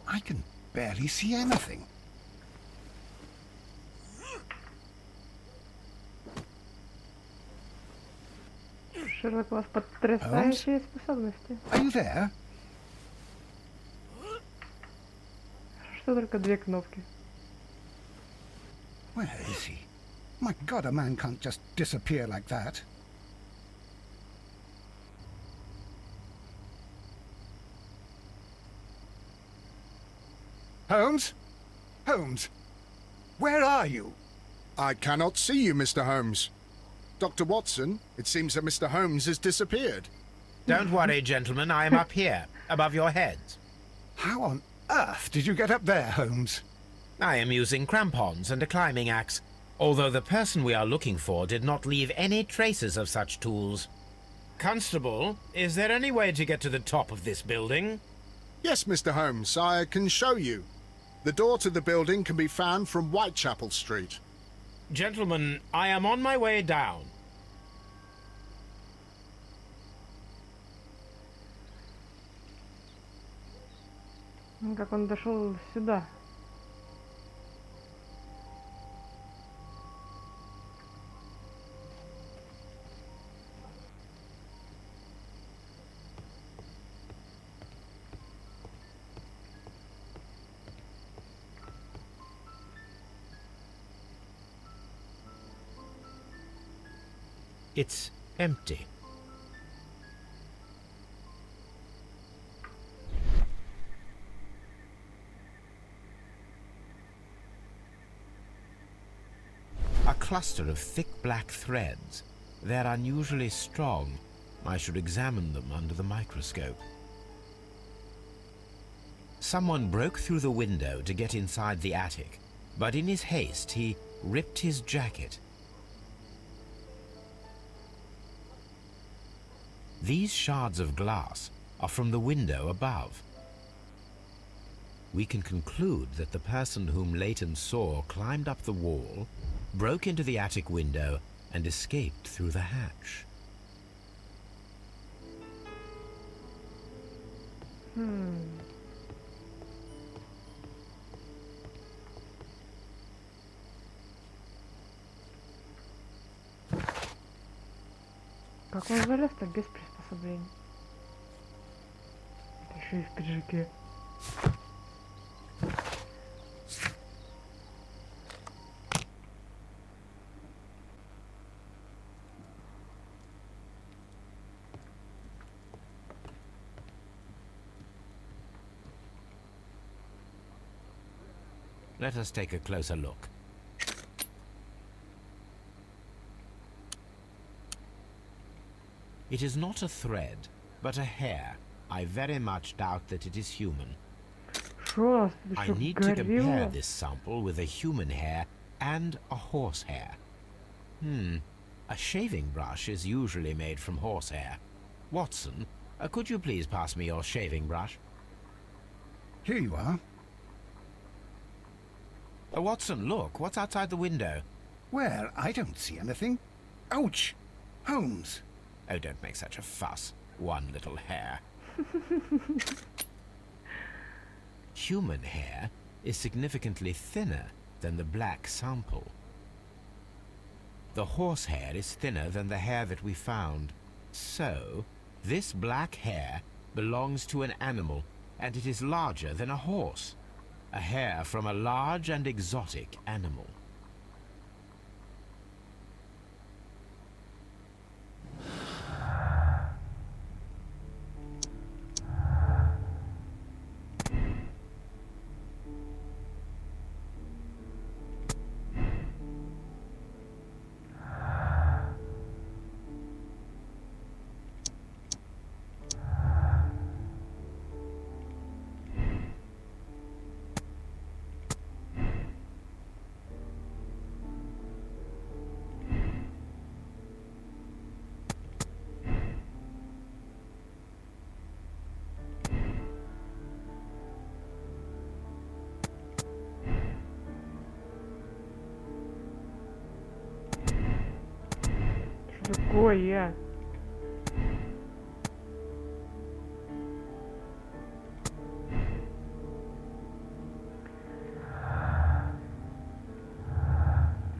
S3: I can barely see anything.
S1: Шерлок, у вас потрясающие способности.
S3: Are you there?
S1: Что только 2 кнопки.
S3: Where is he? My God, a man can't just disappear like that. Holmes? Holmes? Where are you?
S4: I cannot see you, Mr. Holmes. Dr. Watson, it seems that Mr. Holmes has disappeared.
S2: Don't worry, gentlemen, I am up here, above your heads.
S3: How on earth did you get up there, Holmes?
S2: I am using crampons and a climbing axe, although the person we are looking for did not leave any traces of such tools. Constable, is there any way to get to the top of this building?
S4: Yes, Mr. Holmes, I can show you. The door to the building can be found from Whitechapel Street.
S2: Gentlemen, I am on my way down.
S1: Ну, как он дошел сюда.
S2: It's empty. cluster of thick black threads. They're unusually strong. I should examine them under the microscope. Someone broke through the window to get inside the attic, but in his haste he ripped his jacket. These shards of glass are from the window above. We can conclude that the person whom Leighton saw climbed up the wall, broke into the attic window, and escaped through the hatch.
S1: Как он залез-то без приспособлений? Это еще и в пиджаке.
S2: Let us take a closer look. It is not a thread, but a hair. I very much doubt that it is human.
S1: Шо?
S2: I need to compare this sample with a human hair and a horse hair. A shaving brush is usually made from horsehair. Watson, could you please pass me your shaving brush?
S3: Here you are.
S2: Watson, look, what's outside the window?
S3: Well, I don't see anything. Ouch! Holmes!
S2: Oh, don't make such a fuss. One little hair. Human hair is significantly thinner than the black sample. The horsehair is thinner than the hair that we found. So, this black hair belongs to an animal, and it is larger than a horse. A hair from a large and exotic animal.
S1: Такое.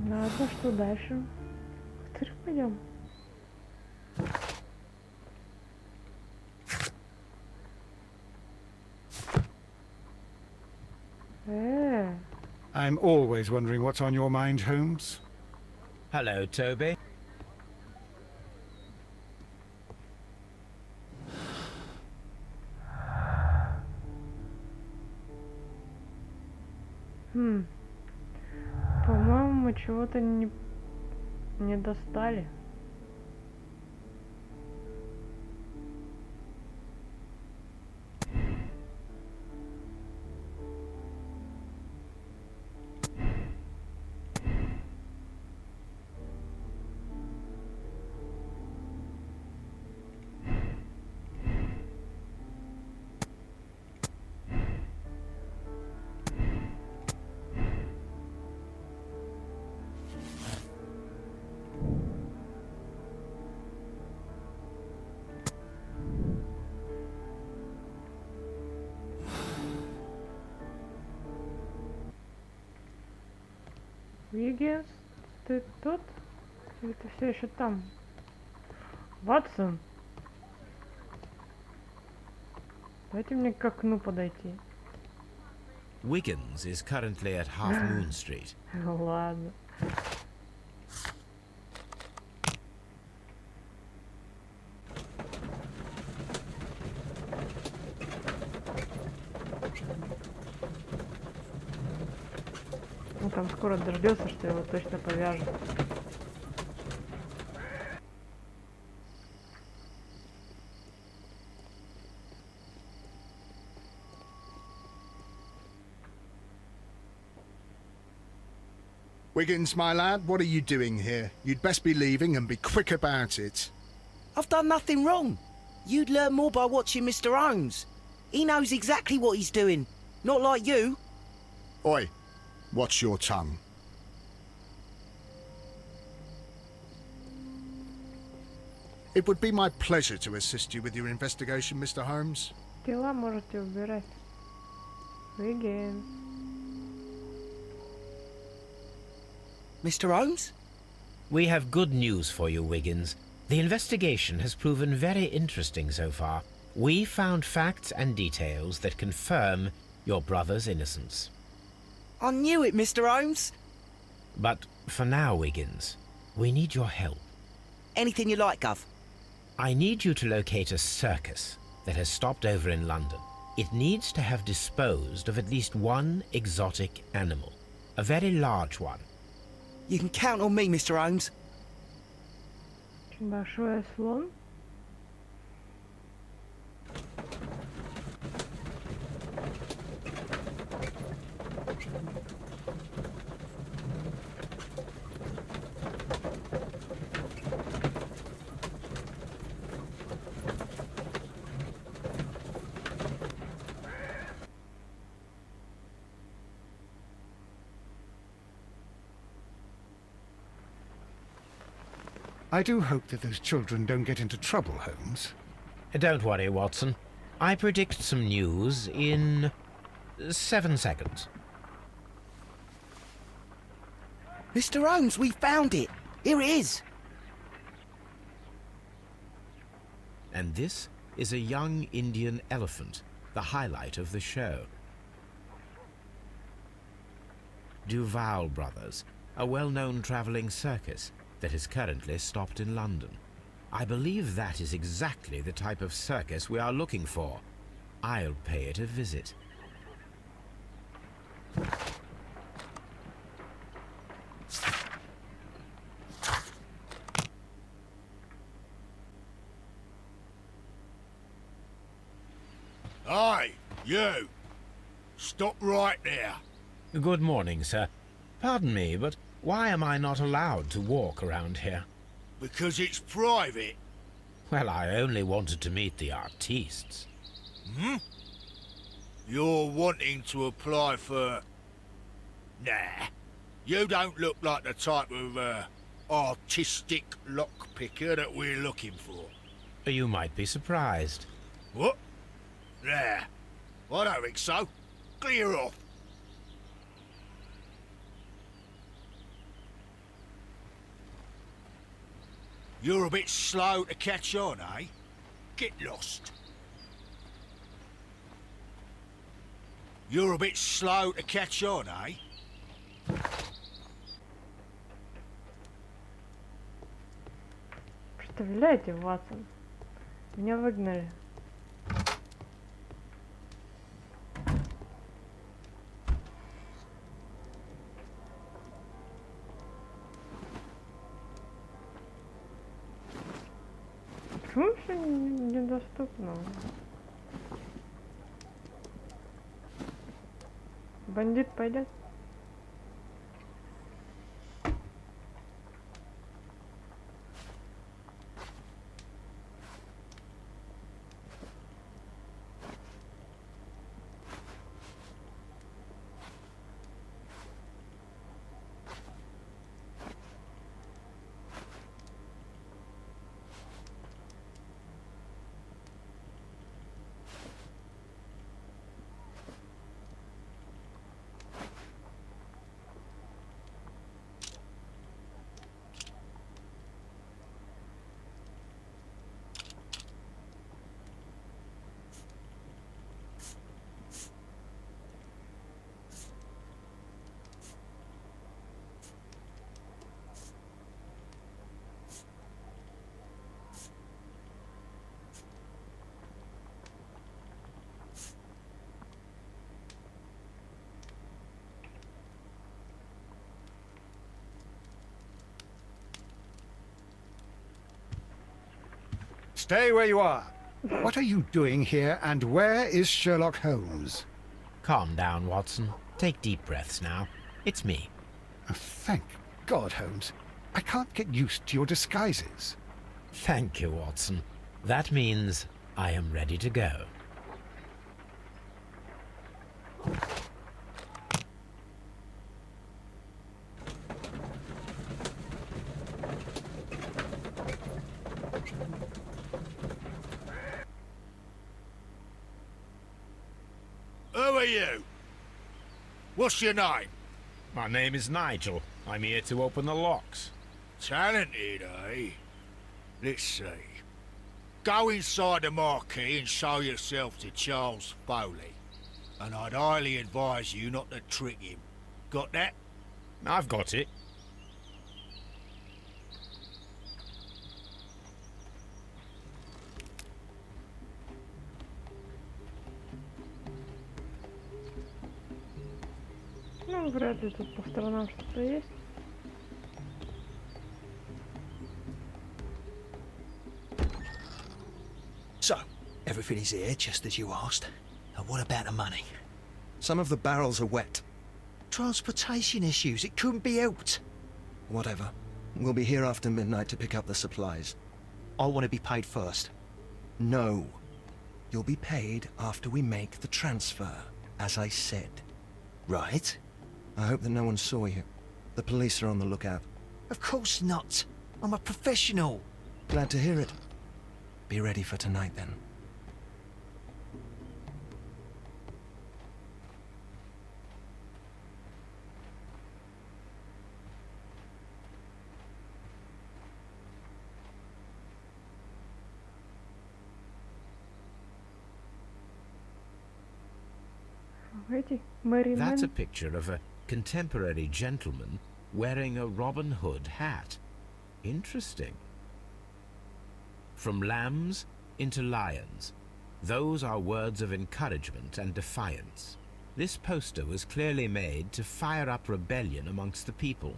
S1: Ладно, что дальше? Теперь пойдем.
S3: I'm always wondering what's on your mind, Holmes.
S2: Hello, Toby.
S1: По-моему, мы чего-то не достали. Уиггинс, ты тут? Или ты все еще там? Ватсон? Дайте мне к окну подойти.
S2: Wiggins is currently at Half Moon Street.
S1: Ладно. там скоро дождется, что его точно повяжут.
S4: Wiggins, my lad, what are you doing here? You'd best be leaving and be quick about it.
S6: I've done nothing wrong. You'd learn more by watching Mr. Holmes. He knows exactly what he's doing. Not like you.
S4: Oi, watch your tongue. It would be my pleasure to assist you with your investigation, Mr. Holmes.
S1: Дела можете убирать. Уиггинс.
S6: Mr. Holmes?
S2: We have good news for you, Wiggins. The investigation has proven very interesting so far. We found facts and details that confirm your brother's innocence.
S6: I knew it, Mr. Holmes.
S2: But for now, Wiggins, we need your help.
S6: Anything you like, Gov.
S2: I need you to locate a circus that has stopped over in London. It needs to have disposed of at least one exotic animal. A very large one.
S6: You can count on me, Mr. Holmes.
S1: Очень большой слон.
S3: I do hope that those children don't get into trouble, Holmes.
S2: Don't worry, Watson. I predict some news in 7 seconds.
S6: Mr. Holmes, we found it. Here it is.
S2: And this is a young Indian elephant, the highlight of the show. Duval Brothers, a well-known travelling circus that is currently stopped in London. I believe that is exactly the type of circus we are looking for. I'll pay it a visit.
S8: Hey, you! Stop right there.
S2: Good morning, sir. Pardon me, but why am I not allowed to walk around here?
S8: Because it's private.
S2: Well, I only wanted to meet the artistes.
S8: Hmm? You're wanting to apply for... Nah. You don't look like the type of, artistic lockpicker that we're looking for.
S2: You might be surprised.
S8: What? Nah. I don't think so. Clear off. You're a bit slow to catch on, eh? Get lost. You're a bit slow to catch on, eh?
S1: Представляете, Ватсон? Меня выгнали. Почему все недоступно? Бандит пойдет?
S3: Stay where you are. What are you doing here, and where is Sherlock Holmes?
S2: Calm down, Watson. Take deep breaths now. It's me.
S3: Thank God, Holmes. I can't get used to your disguises.
S2: Thank you, Watson. That means I am ready to go.
S8: Who are you? What's your name?
S2: My name is Nigel. I'm here to open the locks.
S8: Talented, eh? Let's see. Go inside the marquee and show yourself to Charles Foley. And I'd highly advise you not to trick him. Got that?
S2: I've got it.
S1: Ну, вряд ли тут по сторонам что-то есть.
S11: So, everything is here, just as you asked. And what about the money?
S12: Some of the barrels are wet.
S11: Transportation issues, it couldn't be helped.
S12: Whatever. We'll be here after midnight to pick up the supplies.
S11: I want to be paid first.
S12: No. You'll be paid after we make the transfer, as I said.
S11: Right?
S12: I hope that no one saw you. The police are on the lookout.
S11: Of course not. I'm a professional.
S12: Glad to hear it. Be ready for tonight, then.
S2: That's a picture of a contemporary gentleman wearing a Robin Hood hat. Interesting. From lambs into lions. Those are words of encouragement and defiance. This poster was clearly made to fire up rebellion amongst the people.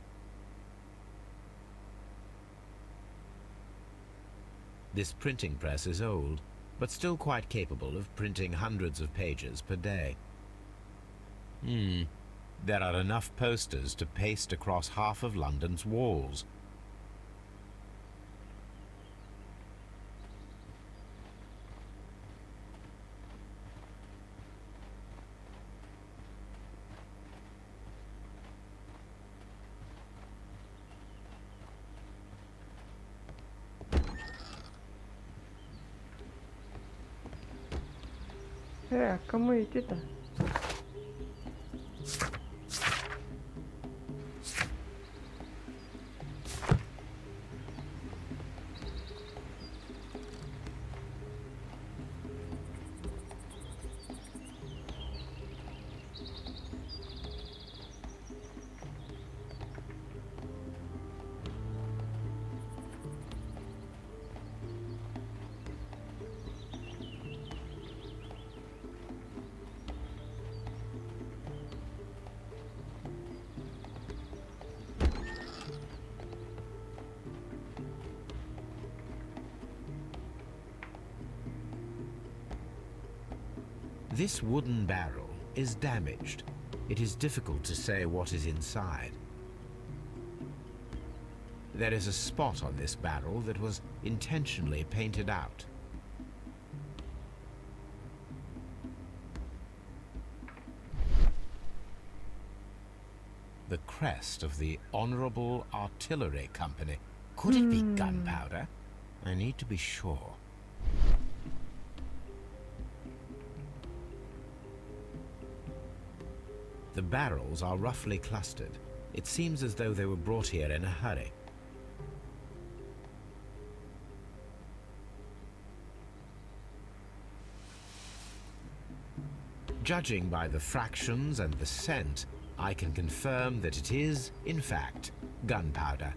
S2: This printing press is old, but still quite capable of printing hundreds of pages per day. There are enough posters to paste across half of London's walls.
S1: А кому идти-то?
S2: This wooden barrel is damaged. It is difficult to say what is inside. There is a spot on this barrel that was intentionally painted out. The crest of the Honourable Artillery Company. Could it be gunpowder? I need to be sure. The barrels are roughly clustered. It seems as though they were brought here in a hurry. Judging by the fractions and the scent, I can confirm that it is, in fact, gunpowder.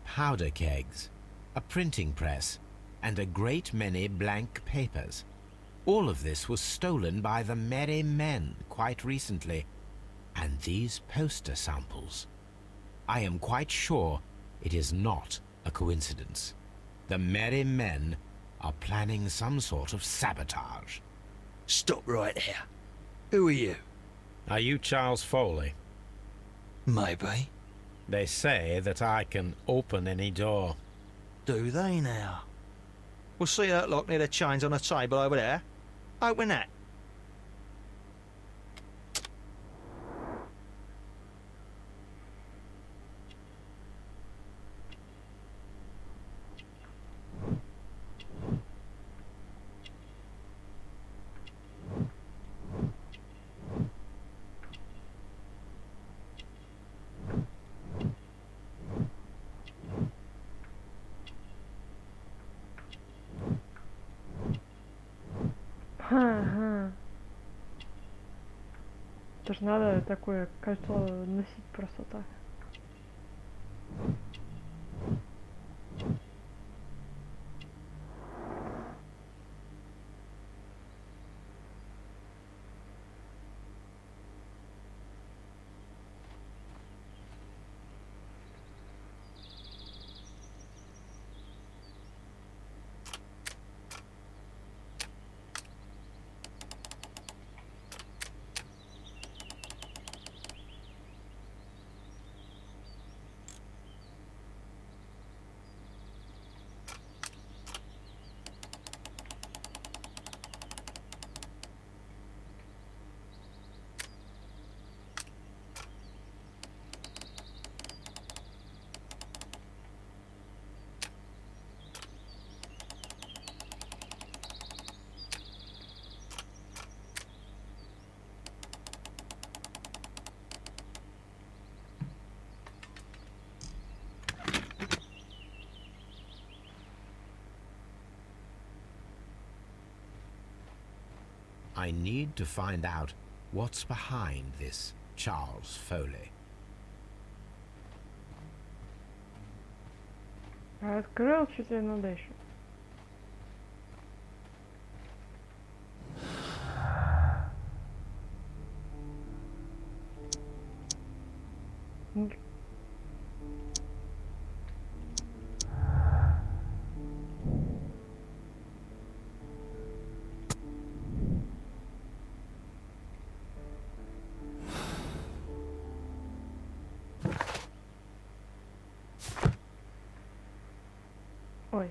S2: Powder kegs, a printing press, and a great many blank papers. All of this was stolen by the Merry Men quite recently. And these poster samples. I am quite sure it is not a coincidence. The merry men are planning some sort of sabotage.
S11: Stop right there. Who are you?
S2: Are you Charles Foley?
S11: Maybe.
S2: They say that I can open any door.
S11: Do they now? We'll see that lock near the chains on a table over there. Open that.
S1: Ага. Это ж надо такое кольцо носить просто так.
S2: I need to find out what's behind this Charles Foley.
S1: Открыл, что тебе надо еще? Ой.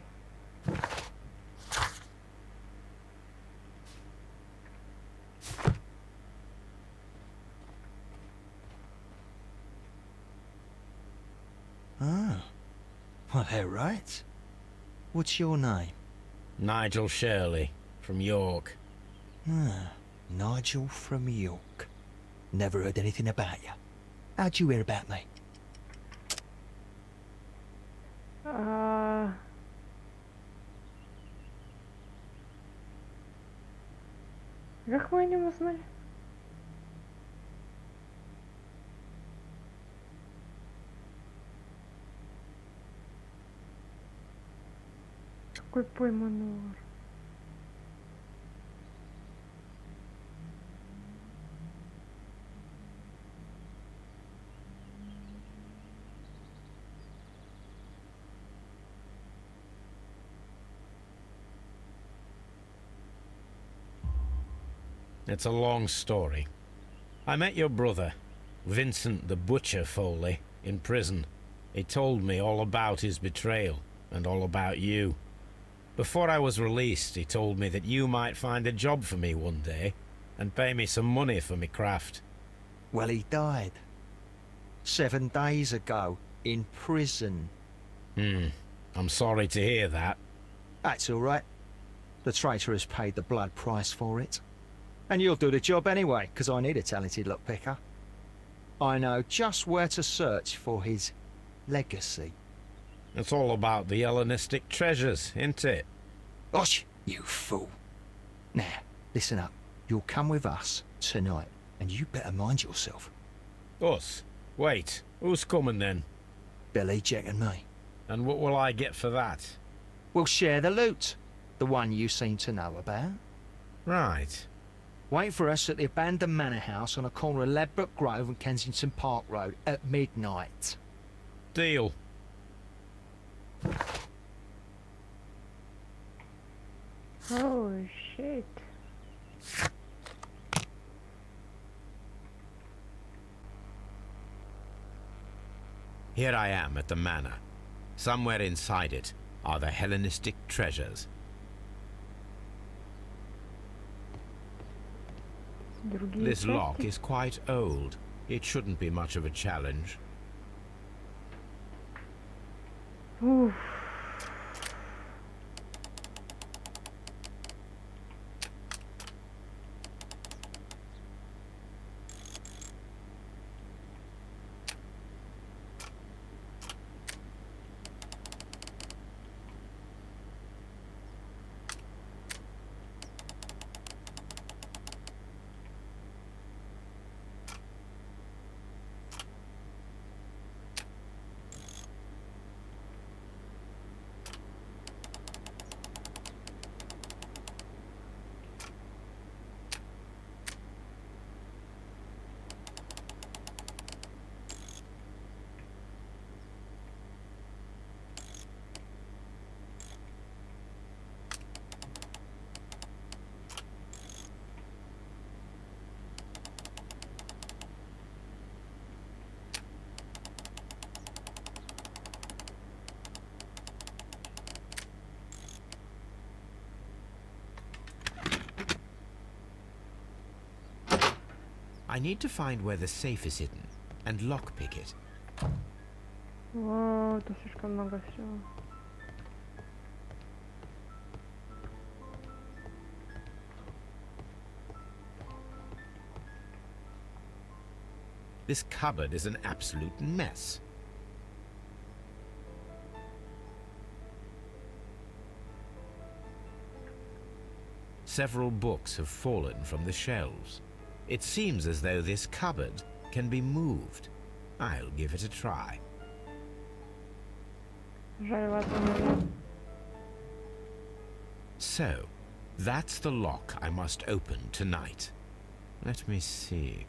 S11: Ah. Well, they're right. What's your name?
S2: Nigel Shirley, from York.
S11: Ah, Nigel from York. Never heard anything about you. How'd you hear about me?
S1: Как мы о нем узнали? Какой пойманный вор?
S2: It's a long story. I met your brother, Vincent the Butcher Foley, in prison. He told me all about his betrayal and all about you. Before I was released, he told me that you might find a job for me one day and pay me some money for me craft.
S11: Well, he died 7 days ago in prison.
S2: I'm sorry to hear that.
S11: That's all right. The traitor has paid the blood price for it. And you'll do the job anyway, because I need a talented lockpicker. I know just where to search for his legacy.
S2: It's all about the Hellenistic treasures, isn't it?
S11: Osh, you fool. Now, listen up. You'll come with us tonight, and you better mind yourself.
S2: Us? Wait, who's coming then?
S11: Billy, Jack and me.
S2: And what will I get for that?
S11: We'll share the loot. The one you seem to know about.
S2: Right.
S11: Wait for us at the abandoned manor house on the corner of Ladbroke Grove and Kensington Park Road at midnight.
S2: Deal.
S1: Holy shit.
S2: Here I am at the manor. Somewhere inside it are the Hellenistic treasures.
S1: Другие
S2: This lock
S1: части?
S2: is quite old. It shouldn't be much of a challenge.
S1: Уф.
S2: I need to find where the safe is hidden and lockpick it.
S1: О, это слишком много всего.
S2: This cupboard is an absolute mess. Several books have fallen from the shelves. It seems as though this cupboard can be moved. I'll give it a try.
S1: Жаль, ладно, наверное.
S2: So, that's the lock I must open tonight. Let me see.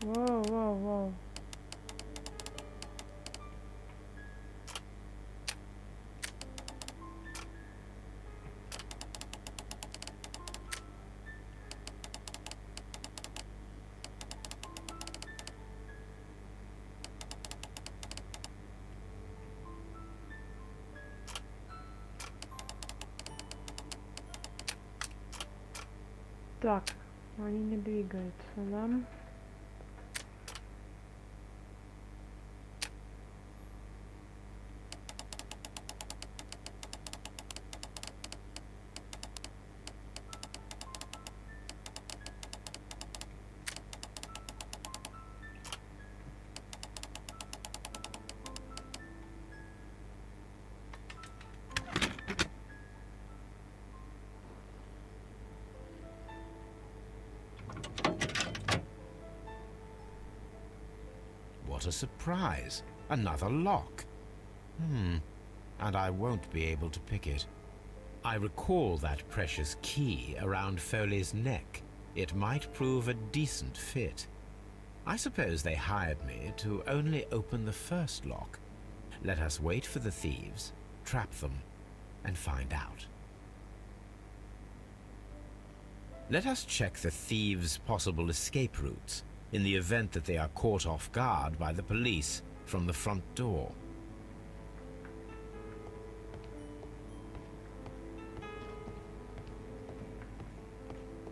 S1: Воу, воу, воу. Так, они не двигаются, да?
S2: What a surprise! Another lock. And I won't be able to pick it. I recall that precious key around Foley's neck. It might prove a decent fit. I suppose they hired me to only open the first lock. Let us wait for the thieves, trap them, and find out. Let us check the thieves' possible escape routes in the event that they are caught off guard by the police from the front door.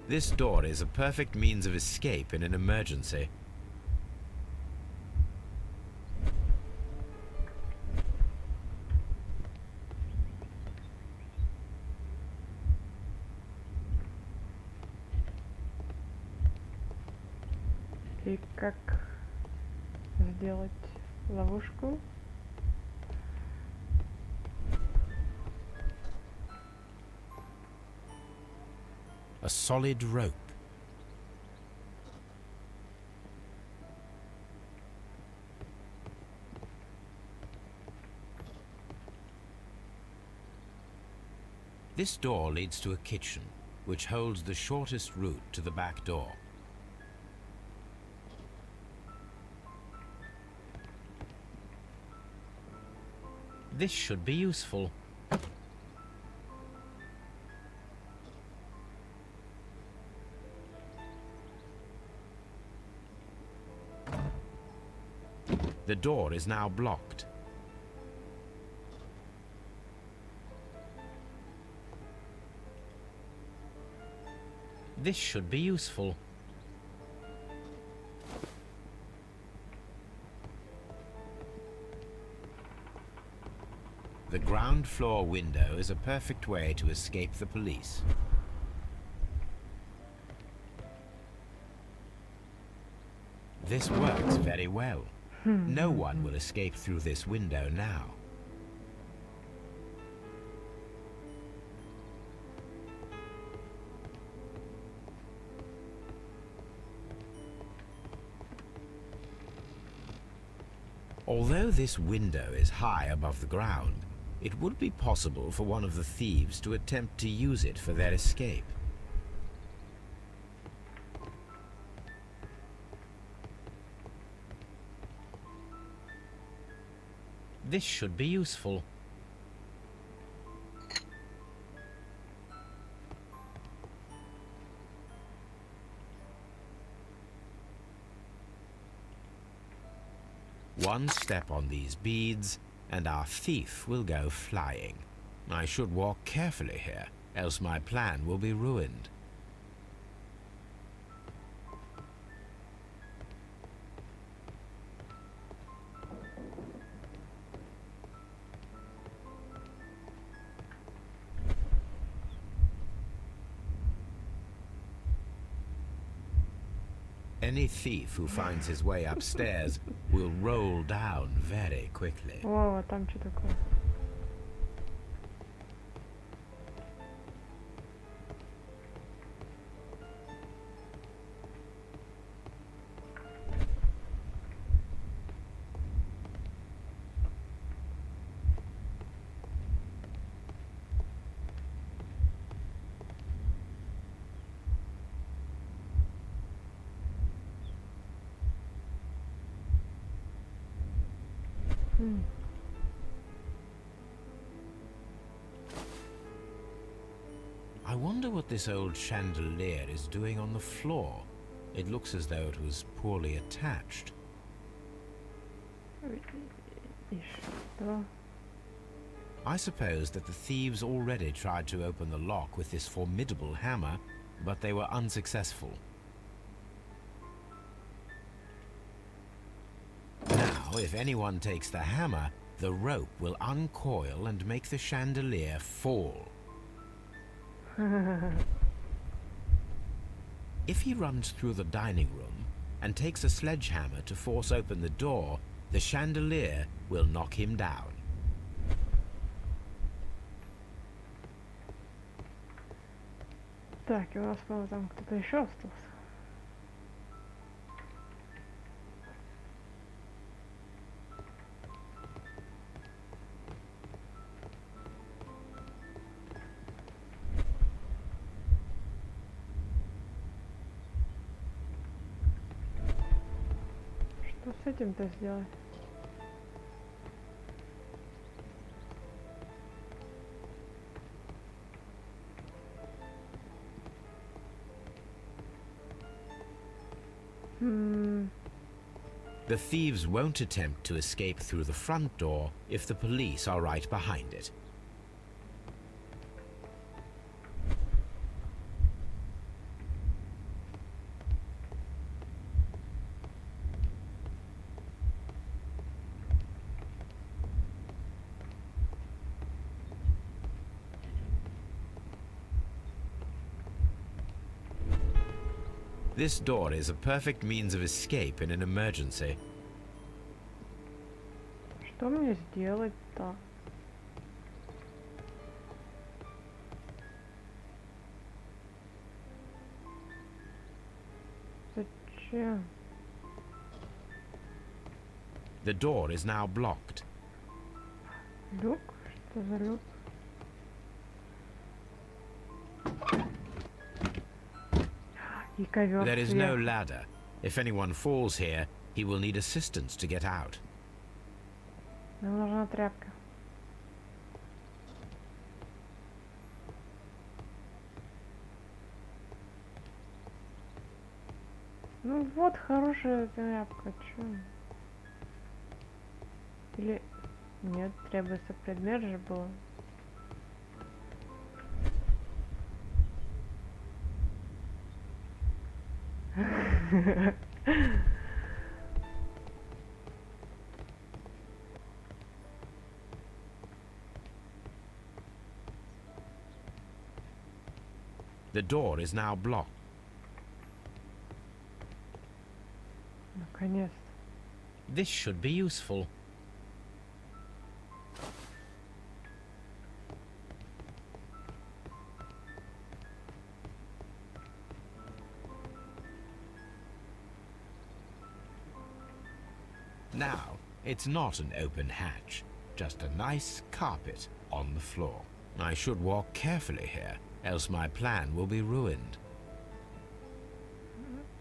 S2: This door is a perfect means of escape in an emergency.
S1: И как сделать ловушку?
S2: A solid rope. This door leads to a kitchen, which holds the shortest route to the back door. This should be useful. The door is now blocked. This should be useful. The ground floor window is a perfect way to escape the police. This works very well. No one will escape through this window now. Although this window is high above the ground, it would be possible for one of the thieves to attempt to use it for their escape. This should be useful. One step on these beads, and our thief will go flying. I should walk carefully here, else my plan will be ruined. Any thief who finds his way upstairs will roll down very quickly.
S1: О, а там что такое?
S2: I wonder what this old chandelier is doing on the floor. It looks as though it was poorly attached.
S1: И что?
S2: I suppose that the thieves already tried to open the lock with this formidable hammer, but they were unsuccessful. Now, if anyone takes the hammer, the rope will uncoil and make the chandelier fall. If he runs through the dining room and takes a sledgehammer to force open the door, the chandelier will knock him down.
S1: Так, и у нас, по-моему, там кто-то еще остался. Что с этим-то сделать?
S2: The thieves won't attempt to escape through the front door if the police are right behind it. This door is a perfect means of escape in an emergency.
S1: Что мне сделать-то? Зачем?
S2: The door is now blocked.
S1: Люк? Что за люк? И ковер
S2: There is no
S1: сверху.
S2: ladder. If anyone falls here, he will need assistance to get out.
S1: Нам нужна тряпка. Ну вот, хорошая тряпка, чё? Или... Нет, требуется предмет же было.
S2: The door is now blocked.
S1: Наконец-то.
S2: This should be useful. Now, it's not an open hatch, just a nice carpet on the floor. I should walk carefully here, else my plan will be ruined.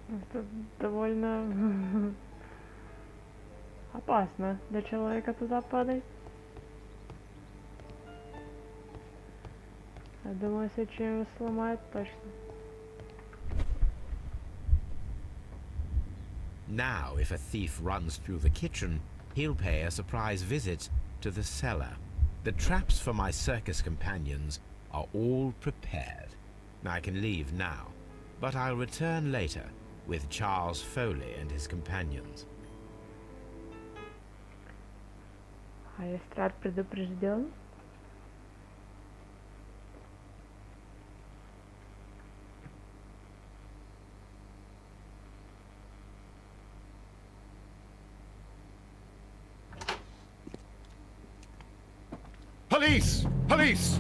S1: Это довольно опасно для человека туда падать. Я думаю, если чем сломает, точно.
S2: Now, if a thief runs through the kitchen, he'll pay a surprise visit to the cellar. The traps for my circus companions are all prepared. I can leave now, but I'll return later with Charles Foley and his companions.
S1: Аристрат предупрежден.
S3: Police! Police!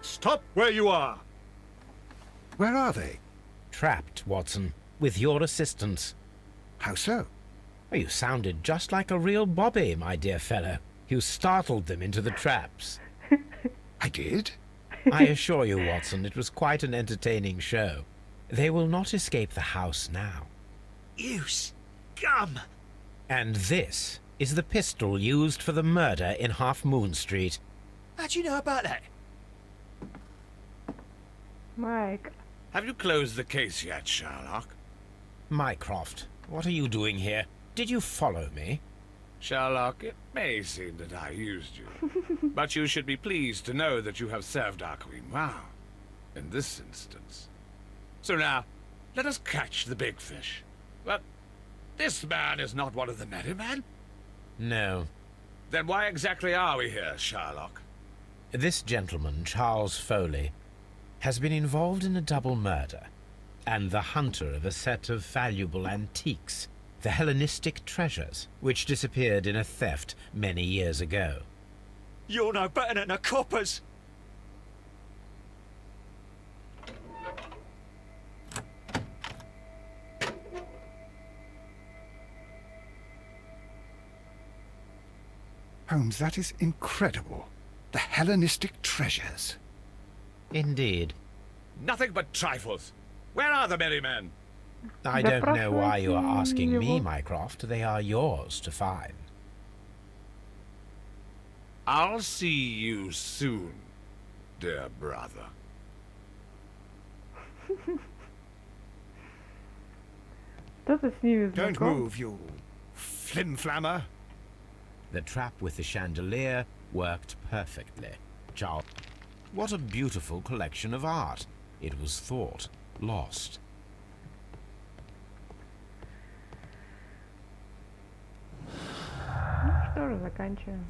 S13: Stop where you are!
S3: Where are they?
S2: Trapped, Watson, with your assistance.
S3: How so?
S2: You sounded just like a real Bobby, my dear fellow. You startled them into the traps.
S3: I did?
S2: I assure you, Watson, it was quite an entertaining show. They will not escape the house now.
S6: You scum!
S2: And this is the pistol used for the murder in Half Moon Street.
S6: How'd you know about that?
S1: Майк.
S13: Have you closed the case yet, Sherlock?
S2: Mycroft, what are you doing here? Did you follow me?
S13: Sherlock, it may seem that I used you, but you should be pleased to know that you have served our queen well, in this instance. So now, let us catch the big fish. But this man is not one of the merry men?
S2: No.
S13: Then why exactly are we here, Sherlock?
S2: This gentleman, Charles Foley, has been involved in a double murder, and the hunter of a set of valuable antiques, the Hellenistic treasures, which disappeared in a theft many years ago.
S6: You're no better than the coppers!
S3: Holmes, that is incredible. The Hellenistic treasures.
S2: Indeed.
S13: Nothing but trifles. Where are the merry men?
S2: I don't know why you are asking me, Mycroft. They are yours to find.
S13: I'll see you soon, dear brother.
S1: Кто-то с ними
S3: Don't
S1: знаком.
S3: move, you flim-flammer.
S2: The trap with the chandelier worked perfectly. Charles, what a beautiful collection of art. It was thought lost.
S1: Ну что же, заканчиваем.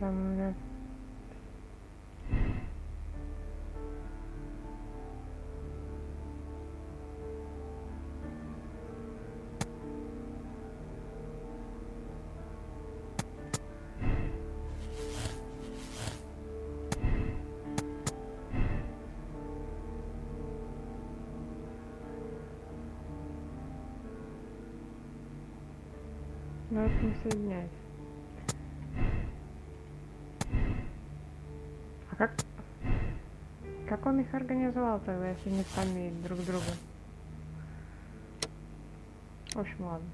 S1: Там, ну вот не соединяйся. А как он их организовал тогда, если не сами друг друга? В общем, ладно.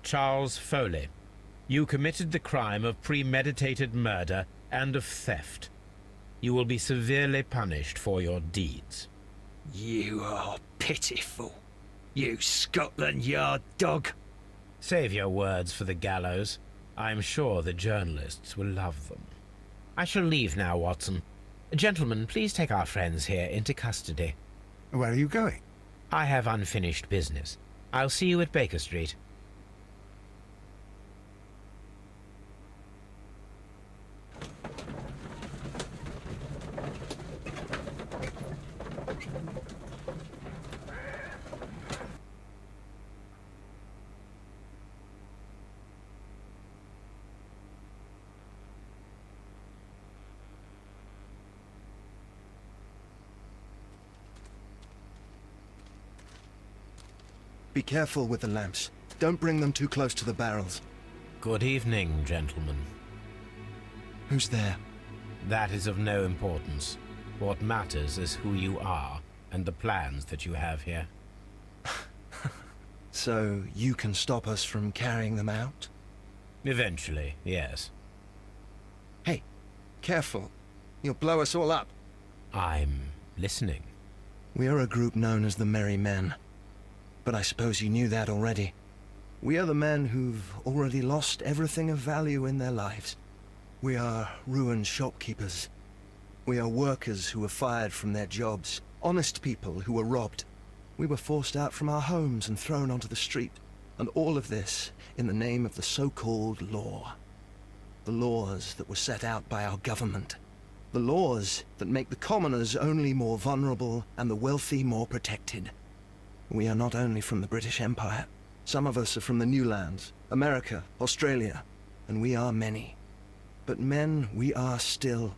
S2: Charles Foley, you committed the crime of premeditated murder and of theft. You will be severely punished for your deeds.
S11: You are pitiful, you Scotland Yard dog.
S2: Save your words for the gallows. I'm sure the journalists will love them. I shall leave now, Watson. Gentlemen, please take our friends here into custody.
S3: Where are you going?
S2: I have unfinished business. I'll see you at Baker Street.
S12: Be careful with the lamps. Don't bring them too close to the barrels.
S2: Good evening, gentlemen.
S12: Who's there?
S2: That is of no importance. What matters is who you are and the plans that you have here.
S12: So you can stop us from carrying them out?
S2: Eventually, yes.
S12: Hey, careful. You'll blow us all up.
S2: I'm listening.
S12: We are a group known as the Merry Men. But I suppose you knew that already. We are the men who've already lost everything of value in their lives. We are ruined shopkeepers. We are workers who were fired from their jobs. Honest people who were robbed. We were forced out from our homes and thrown onto the street. And all of this in the name of the so-called law. The laws that were set out by our government. The laws that make the commoners only more vulnerable and the wealthy more protected. We are not only from the British Empire. Some of us are from the New Lands, America, Australia, and we are many. But men we are still,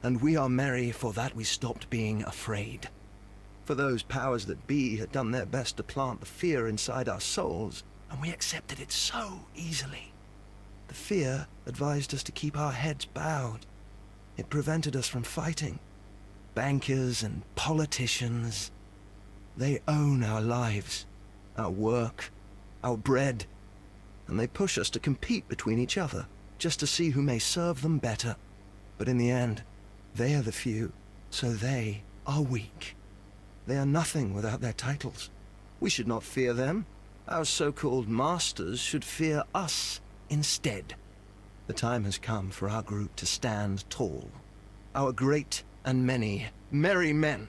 S12: and we are merry for that we stopped being afraid. For those powers that be had done their best to plant the fear inside our souls, and we accepted it so easily. The fear advised us to keep our heads bowed. It prevented us from fighting. Bankers and politicians, they own our lives, our work, our bread, and they push us to compete between each other, just to see who may serve them better. But in the end, they are the few, so they are weak. They are nothing without their titles. We should not fear them. Our so-called masters should fear us instead. The time has come for our group to stand tall. Our great and many merry men.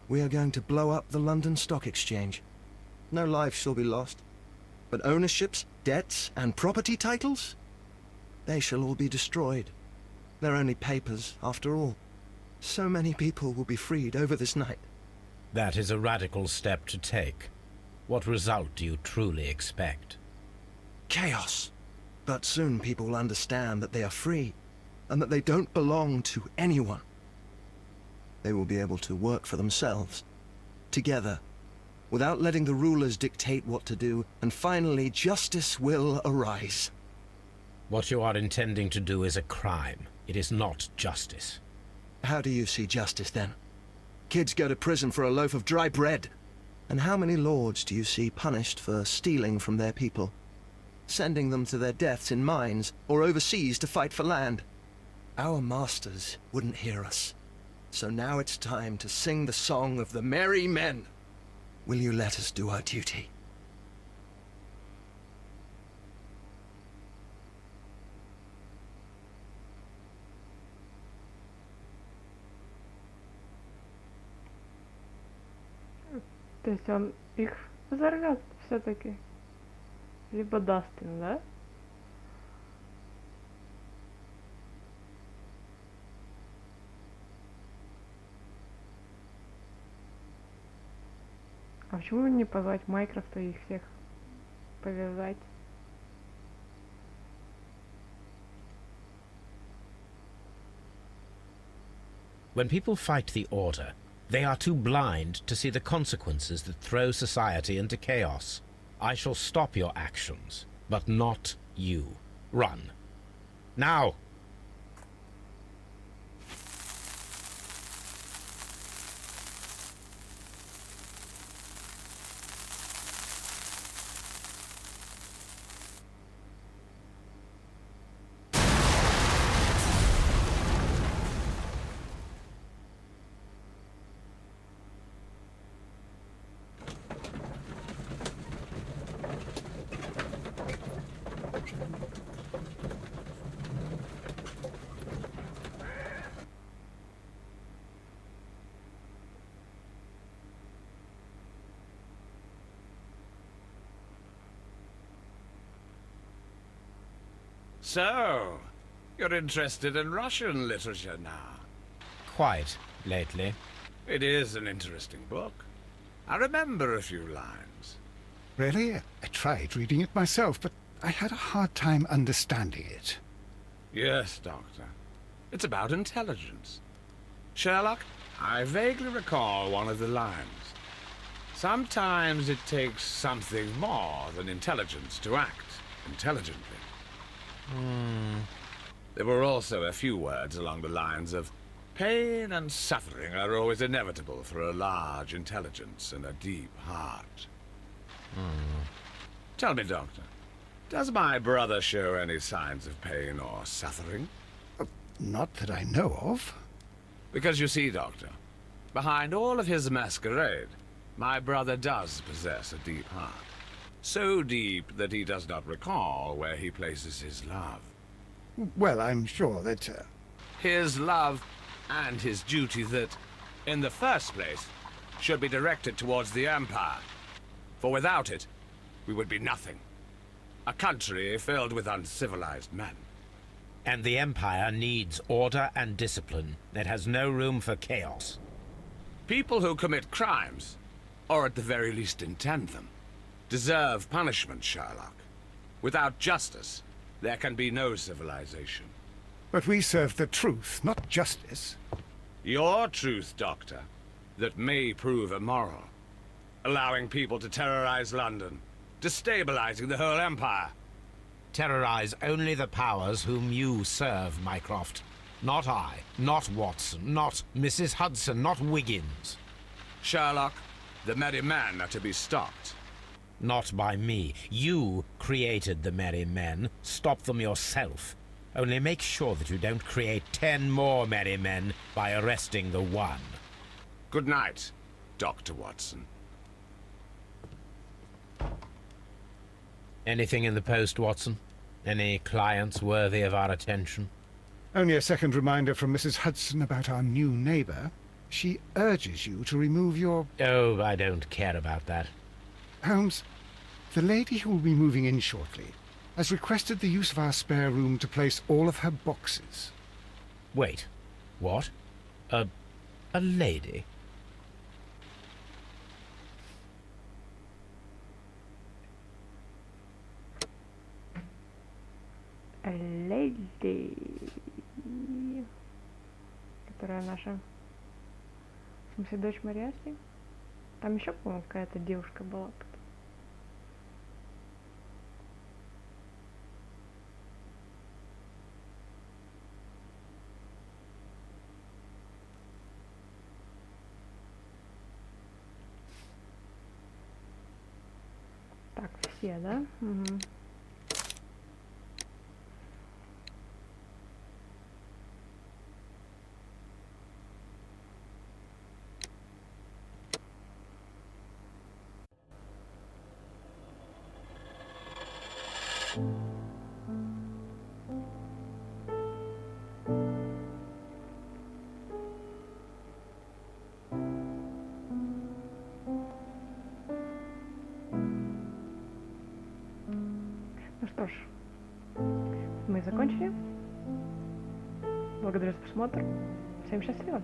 S12: We are going to blow up the London Stock Exchange. No life shall be lost. But ownerships, debts, and property titles? They shall all be destroyed. They're only papers, after all. So many people will be freed over this night.
S2: That is a radical step to take. What result do you truly expect?
S12: Chaos. But soon people will understand that they are free, and that they don't belong to anyone. They will be able to work for themselves, together, without letting the rulers dictate what to do, and finally justice will arise.
S2: What you are intending to do is a crime. It is not justice.
S12: How do you see justice, then? Kids go to prison for a loaf of dry bread. And how many lords do you see punished for stealing from their people? Sending them to their deaths in mines, or overseas to fight for land? Our masters wouldn't hear us. So now it's time to sing the song of the merry men. Will you let us do our duty?
S1: То есть он их взорвет все-таки. Либо даст им, да? А почему не позвать Майкрофта и их всех повязать?
S2: When people fight the Order, they are too blind to see the consequences that throw society into chaos. I shall stop your actions, but not you. Run. Now!
S13: So, you're interested in Russian literature now?
S2: Quite lately.
S13: It is an interesting book. I remember a few lines.
S3: Really? I tried reading it myself, but I had a hard time understanding it.
S13: Yes, Doctor. It's about intelligence. Sherlock, I vaguely recall one of the lines. Sometimes it takes something more than intelligence to act intelligently. There were also a few words along the lines of pain and suffering are always inevitable for a large intelligence and a deep heart. Tell me, Doctor, does my brother show any signs of pain or suffering?
S3: Not that I know of.
S13: Because you see, Doctor, behind all of his masquerade, my brother does possess a deep heart. So deep that he does not recall where he places his love.
S3: Well, I'm sure that...
S13: His love and his duty that, in the first place, should be directed towards the Empire. For without it, we would be nothing. A country filled with uncivilized men.
S2: And the Empire needs order and discipline. It has no room for chaos.
S13: People who commit crimes, or at the very least intend them, deserve punishment, Sherlock. Without justice, there can be no civilization.
S3: But we serve the truth, not justice.
S13: Your truth, Doctor, that may prove immoral. Allowing people to terrorize London, destabilizing the whole empire.
S2: Terrorize only the powers whom you serve, Mycroft. Not I, not Watson, not Mrs. Hudson, not Wiggins.
S13: Sherlock, the merry men are to be stopped.
S2: Not by me. You created the merry men. Stop them yourself. Only make sure that you don't create 10 more merry men by arresting the one.
S13: Good night, Dr. Watson.
S2: Anything in the post, Watson? Any clients worthy of our attention?
S3: Only a second reminder from Mrs. Hudson about our new neighbor. She urges you to remove your...
S2: Oh, I don't care about that.
S3: Holmes, the lady who will be moving in shortly has requested the use of our spare room to place all of her boxes.
S2: Wait, what? A lady?
S1: A lady, которая наша, в смысле, дочь Мариарти? Там еще, по-моему, какая-то девушка была. Так, все, да? Угу. что ж, мы закончили. Благодарю за просмотр. Всем счастливо.